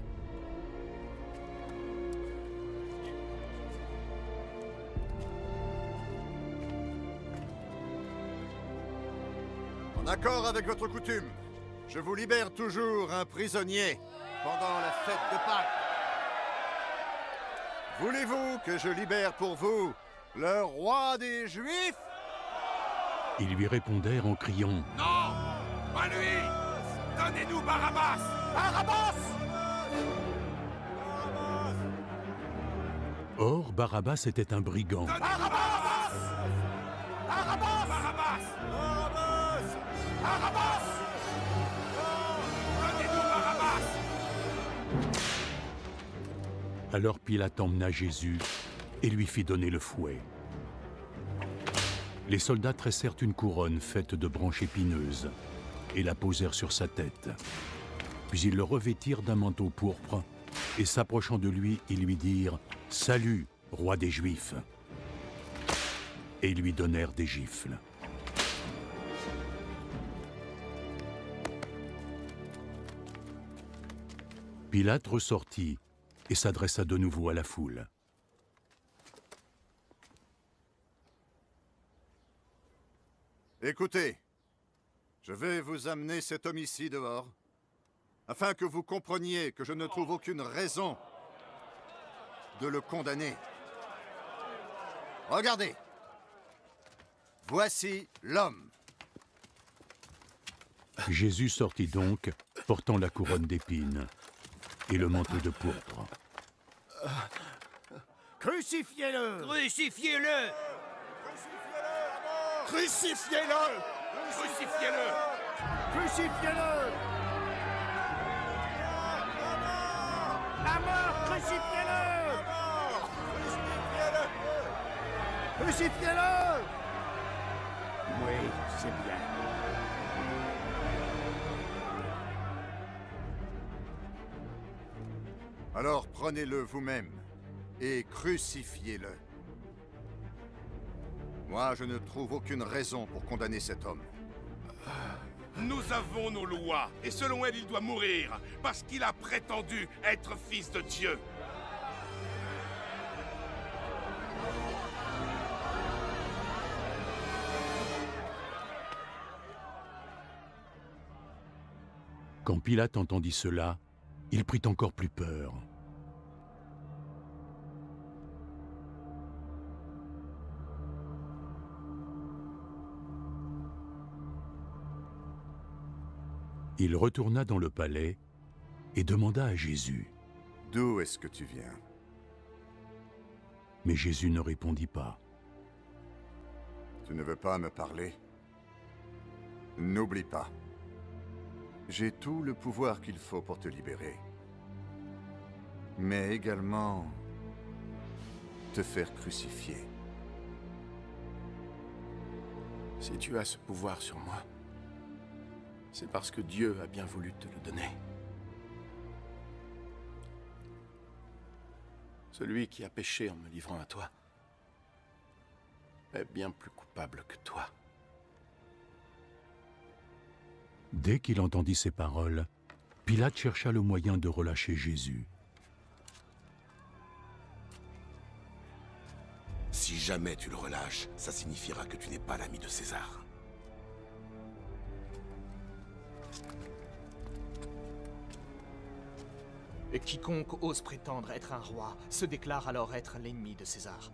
en accord avec votre coutume, je vous libère toujours un prisonnier pendant la fête de Pâques. Voulez-vous que je libère pour vous le roi des Juifs? Ils lui répondèrent en criant « Non! Pas lui! Donnez-nous Barabbas! Barabbas! Or, Barabbas était un brigand. Barabbas! Barabbas! Barabbas! Barabbas! Donnez-nous Barabbas! Alors Pilate emmena Jésus et lui fit donner le fouet. Les soldats tressèrent une couronne faite de branches épineuses et la posèrent sur sa tête. Puis ils le revêtirent d'un manteau pourpre et s'approchant de lui, ils lui dirent « Salut, roi des Juifs !» Et ils lui donnèrent des gifles. Pilate ressortit et s'adressa de nouveau à la foule. Écoutez, je vais vous amener cet homme ici dehors, afin que vous compreniez que je ne trouve aucune raison de le condamner. Regardez, voici l'homme. Jésus sortit donc, portant la couronne d'épines et le manteau de pourpre. Crucifiez-le! Crucifiez-le! Crucifiez-le! Crucifiez-le! Crucifiez-le! À mort! Crucifiez-le! Crucifiez-le! Oui, c'est bien. Alors prenez-le vous-même et crucifiez-le. Moi, je ne trouve aucune raison pour condamner cet homme. Nous avons nos lois, et selon elles, il doit mourir, parce qu'il a prétendu être fils de Dieu. Quand Pilate entendit cela, il prit encore plus peur. Il retourna dans le palais et demanda à Jésus. D'où est-ce que tu viens? Mais Jésus ne répondit pas. Tu ne veux pas me parler? N'oublie pas. J'ai tout le pouvoir qu'il faut pour te libérer. Mais également te faire crucifier. Si tu as ce pouvoir sur moi, c'est parce que Dieu a bien voulu te le donner. Celui qui a péché en me livrant à toi est bien plus coupable que toi. Dès qu'il entendit ces paroles, Pilate chercha le moyen de relâcher Jésus. Si jamais tu le relâches, ça signifiera que tu n'es pas l'ami de César. Et quiconque ose prétendre être un roi se déclare alors être l'ennemi de César.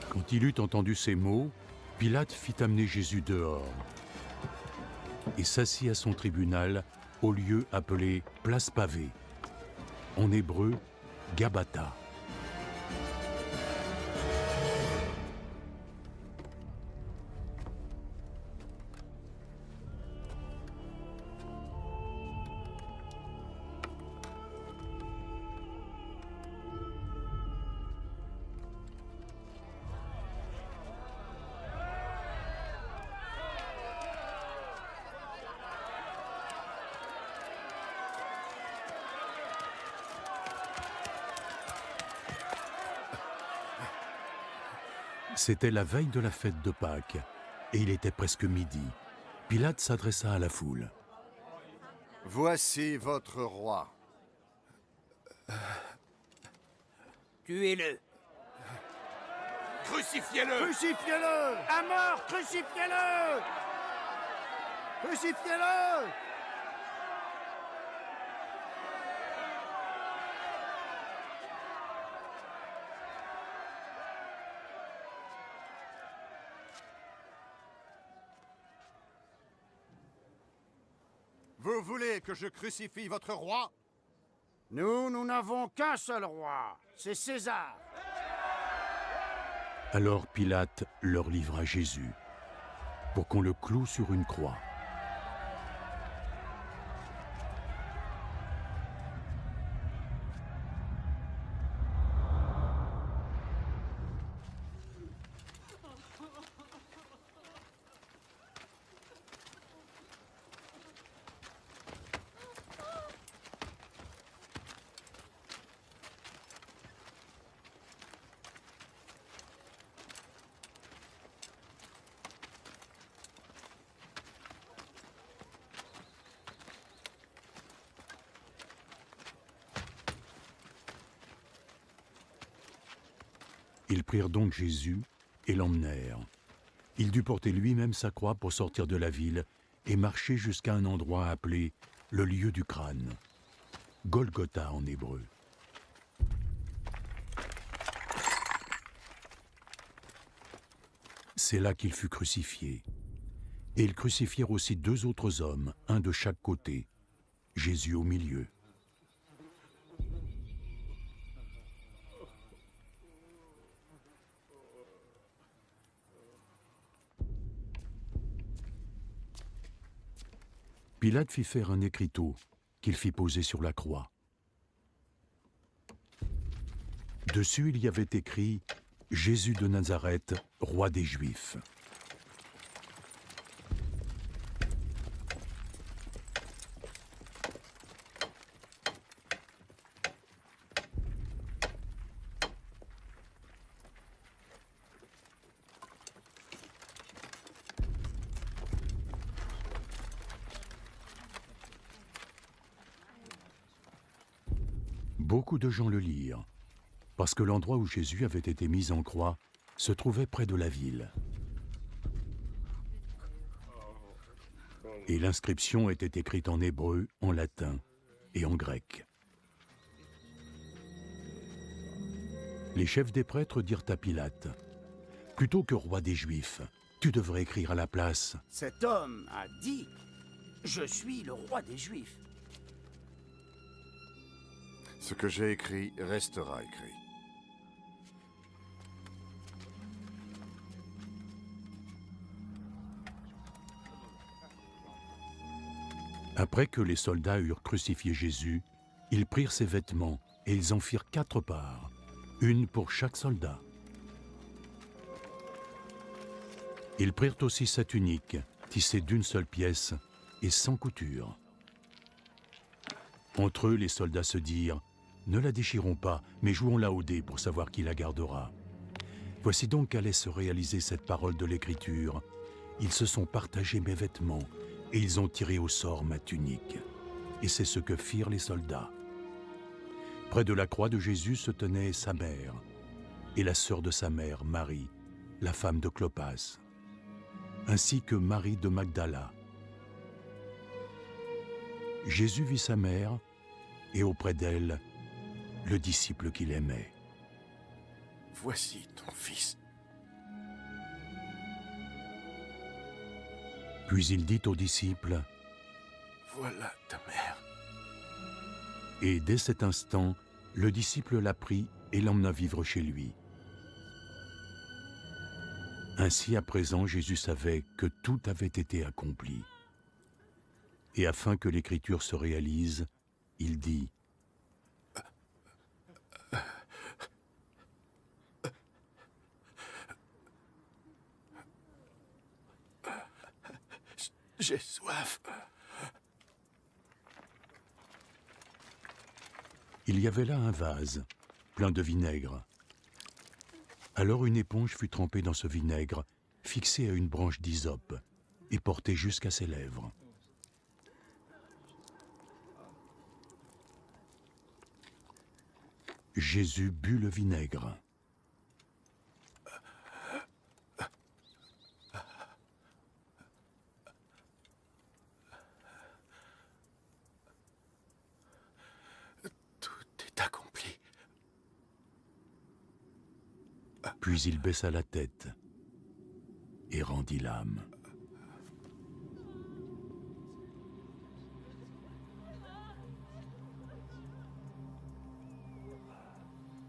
Quand il eut entendu ces mots, Pilate fit amener Jésus dehors et s'assit à son tribunal au lieu appelé Place Pavée, en hébreu Gabata. C'était la veille de la fête de Pâques, et il était presque midi. Pilate s'adressa à la foule. « Voici votre roi. » Tuez-le! Crucifiez-le! Crucifiez-le! À mort! Crucifiez-le! Crucifiez-le! Vous voulez que je crucifie votre roi? Nous n'avons qu'un seul roi, c'est César. Alors Pilate leur livra Jésus, pour qu'on le cloue sur une croix. Ils prirent donc Jésus et l'emmenèrent. Il dut porter lui-même sa croix pour sortir de la ville et marcher jusqu'à un endroit appelé le lieu du crâne, Golgotha en hébreu. C'est là qu'il fut crucifié. Et ils crucifièrent aussi 2 autres hommes, un de chaque côté, Jésus au milieu. Pilate fit faire un écriteau qu'il fit poser sur la croix. Dessus, il y avait écrit « Jésus de Nazareth, roi des Juifs ». Beaucoup de gens le lirent, parce que l'endroit où Jésus avait été mis en croix se trouvait près de la ville. Et l'inscription était écrite en hébreu, en latin et en grec. Les chefs des prêtres dirent à Pilate, « Plutôt que roi des Juifs, tu devrais écrire à la place. » Cet homme a dit « Je suis le roi des Juifs ». Ce que j'ai écrit restera écrit. Après que les soldats eurent crucifié Jésus, ils prirent ses vêtements et ils en firent 4 parts, une pour chaque soldat. Ils prirent aussi sa tunique, tissée d'une seule pièce et sans couture. Entre eux, les soldats se dirent « Ne la déchirons pas, mais jouons-la au dé pour savoir qui la gardera. » Voici donc qu'allait se réaliser cette parole de l'Écriture. Ils se sont partagés mes vêtements, et ils ont tiré au sort ma tunique. Et c'est ce que firent les soldats. Près de la croix de Jésus se tenait sa mère, et la sœur de sa mère, Marie, la femme de Clopas, ainsi que Marie de Magdala. Jésus vit sa mère, et auprès d'elle, le disciple qu'il aimait. « Voici ton fils. » Puis il dit aux disciples, « Voilà ta mère. » et dès cet instant, le disciple la prit et l'emmena vivre chez lui. Ainsi, à présent, Jésus savait que tout avait été accompli. Et afin que l'Écriture se réalise, il dit, J'ai soif. il y avait là un vase, plein de vinaigre. Alors une éponge fut trempée dans ce vinaigre, fixée à une branche d'hysope, et portée jusqu'à ses lèvres. Jésus but le vinaigre. Accompli. Puis il baissa la tête et rendit l'âme.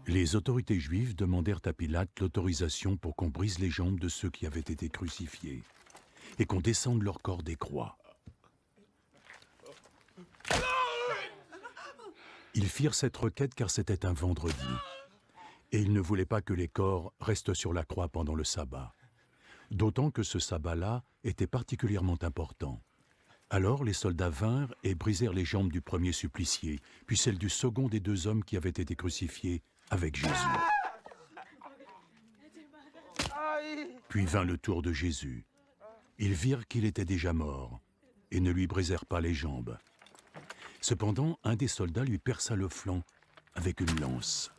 Les autorités juives demandèrent à Pilate l'autorisation pour qu'on brise les jambes de ceux qui avaient été crucifiés et qu'on descende leur corps des croix. Ils firent cette requête car c'était un vendredi, et ils ne voulaient pas que les corps restent sur la croix pendant le sabbat, d'autant que ce sabbat-là était particulièrement important. Alors les soldats vinrent et brisèrent les jambes du premier supplicié, puis celles du second des 2 hommes qui avaient été crucifiés avec Jésus. Puis vint le tour de Jésus. Ils virent qu'il était déjà mort, et ne lui brisèrent pas les jambes. Cependant, un des soldats lui perça le flanc avec une lance.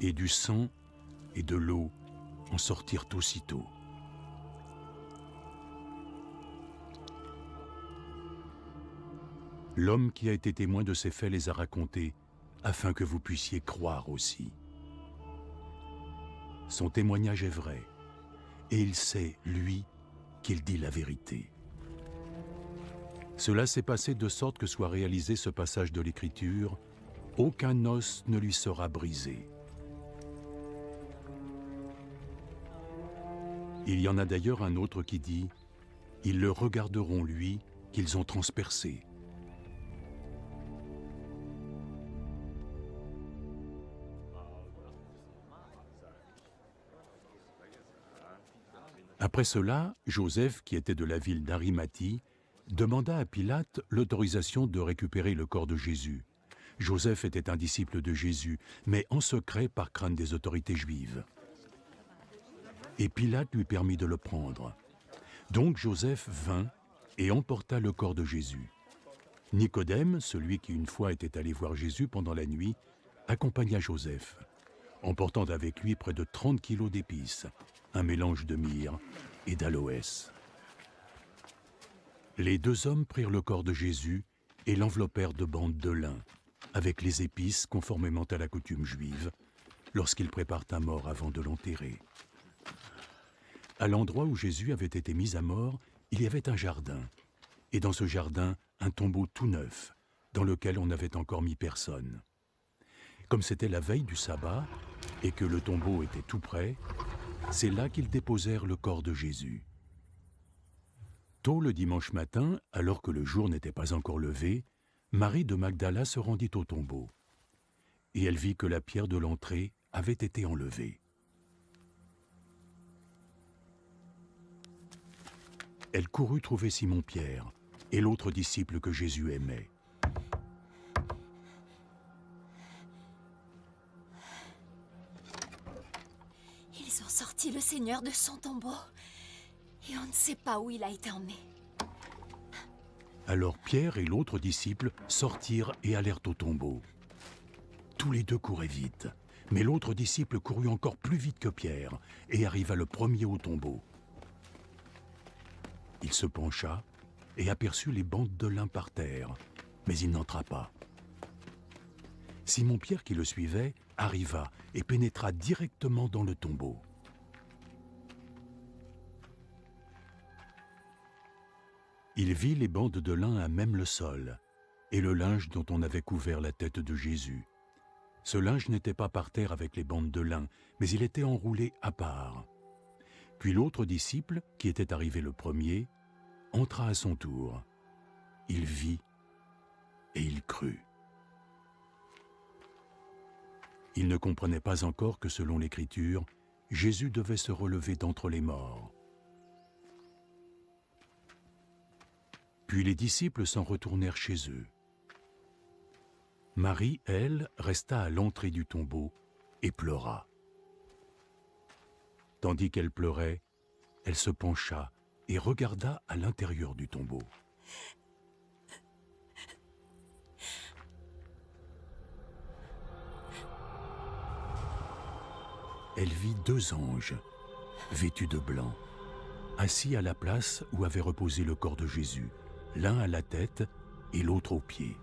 Et du sang et de l'eau en sortirent aussitôt. L'homme qui a été témoin de ces faits les a racontés, afin que vous puissiez croire aussi. Son témoignage est vrai, et il sait, lui, qu'il dit la vérité. Cela s'est passé de sorte que soit réalisé ce passage de l'Écriture, aucun os ne lui sera brisé. Il y en a d'ailleurs un autre qui dit « Ils le regarderont, lui, qu'ils ont transpercé. » Après cela, Joseph, qui était de la ville d'Arimathie, demanda à Pilate l'autorisation de récupérer le corps de Jésus. Joseph était un disciple de Jésus, mais en secret par crainte des autorités juives. Et Pilate lui permit de le prendre. Donc Joseph vint et emporta le corps de Jésus. Nicodème, celui qui une fois était allé voir Jésus pendant la nuit, accompagna Joseph, emportant avec lui près de 30 kilos d'épices, un mélange de myrrhe et d'aloès. Les deux hommes prirent le corps de Jésus et l'enveloppèrent de bandes de lin, avec les épices conformément à la coutume juive, lorsqu'ils préparent un mort avant de l'enterrer. À l'endroit où Jésus avait été mis à mort, il y avait un jardin, et dans ce jardin, un tombeau tout neuf, dans lequel on n'avait encore mis personne. Comme c'était la veille du sabbat, et que le tombeau était tout près, c'est là qu'ils déposèrent le corps de Jésus. Tôt le dimanche matin, alors que le jour n'était pas encore levé, Marie de Magdala se rendit au tombeau, et elle vit que la pierre de l'entrée avait été enlevée. Elle courut trouver Simon-Pierre et l'autre disciple que Jésus aimait. Ils ont sorti le Seigneur de son tombeau et on ne sait pas où il a été emmené. Alors Pierre et l'autre disciple sortirent et allèrent au tombeau. Tous les deux couraient vite, mais l'autre disciple courut encore plus vite que Pierre et arriva le premier au tombeau. Il se pencha et aperçut les bandes de lin par terre, mais il n'entra pas. Simon-Pierre, qui le suivait, arriva et pénétra directement dans le tombeau. Il vit les bandes de lin à même le sol et le linge dont on avait couvert la tête de Jésus. Ce linge n'était pas par terre avec les bandes de lin, mais il était enroulé à part. Puis l'autre disciple, qui était arrivé le premier, entra à son tour. Il vit et il crut. Il ne comprenait pas encore que, selon l'Écriture, Jésus devait se relever d'entre les morts. Puis les disciples s'en retournèrent chez eux. Marie, elle, resta à l'entrée du tombeau et pleura. Tandis qu'elle pleurait, elle se pencha et regarda à l'intérieur du tombeau. Elle vit deux anges, vêtus de blanc, assis à la place où avait reposé le corps de Jésus, l'un à la tête et l'autre aux pieds.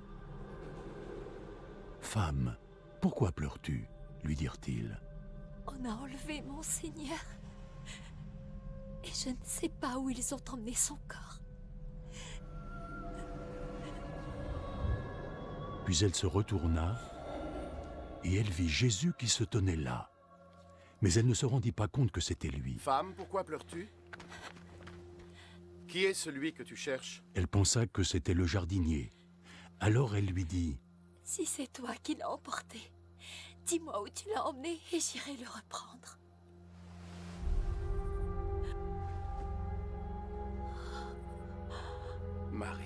« Femme, pourquoi pleures-tu » lui dirent-ils. « On a enlevé mon Seigneur. Et je ne sais pas où ils ont emmené son corps. » Puis elle se retourna et elle vit Jésus qui se tenait là. Mais elle ne se rendit pas compte que c'était lui. Femme, pourquoi pleures-tu? Qui est celui que tu cherches? Elle pensa que c'était le jardinier. Alors elle lui dit: « Si c'est toi qui l'as emporté, dis-moi où tu l'as emmené et j'irai le reprendre. » Marie.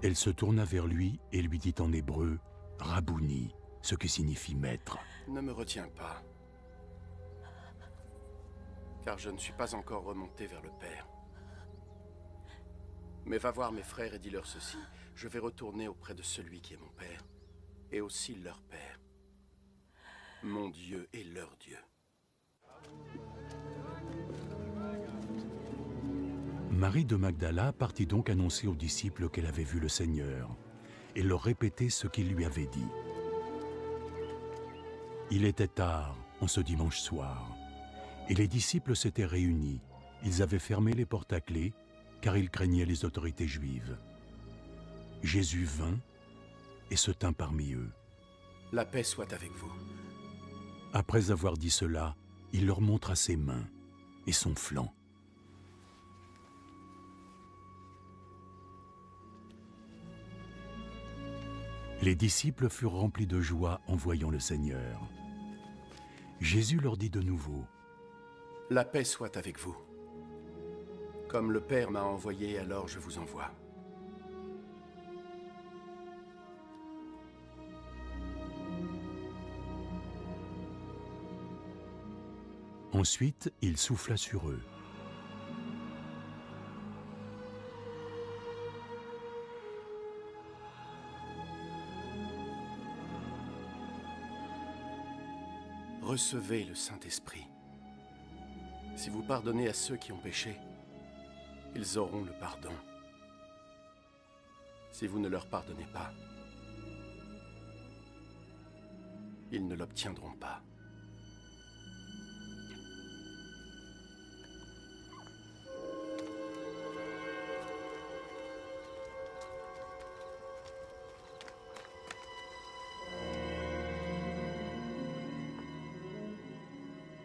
Elle se tourna vers lui et lui dit en hébreu « Rabouni », ce qui signifie maître. Ne me retiens pas, car je ne suis pas encore remonté vers le Père. Mais va voir mes frères et dis-leur ceci: je vais retourner auprès de celui qui est mon Père, et aussi leur Père, mon Dieu et leur Dieu. Marie de Magdala partit donc annoncer aux disciples qu'elle avait vu le Seigneur et leur répéter ce qu'il lui avait dit. Il était tard, en ce dimanche soir, et les disciples s'étaient réunis. Ils avaient fermé les portes à clé, car ils craignaient les autorités juives. Jésus vint et se tint parmi eux. La paix soit avec vous. Après avoir dit cela, il leur montra ses mains et son flanc. Les disciples furent remplis de joie en voyant le Seigneur. Jésus leur dit de nouveau: « La paix soit avec vous. Comme le Père m'a envoyé, alors je vous envoie. » Ensuite, il souffla sur eux. recevez le Saint-Esprit. Si vous pardonnez à ceux qui ont péché, ils auront le pardon. Si vous ne leur pardonnez pas, ils ne l'obtiendront pas.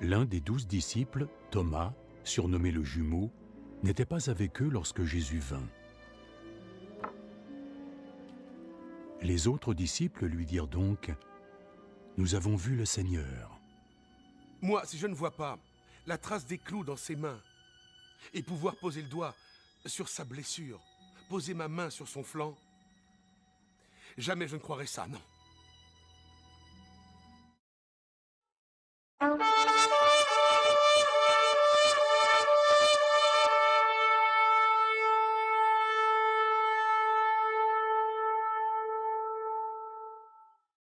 L'un des 12 disciples, Thomas, surnommé le jumeau, n'était pas avec eux lorsque Jésus vint. Les autres disciples lui dirent donc : « Nous avons vu le Seigneur. » Moi, si je ne vois pas la trace des clous dans ses mains, et pouvoir poser le doigt sur sa blessure, poser ma main sur son flanc, jamais je ne croirais ça, non.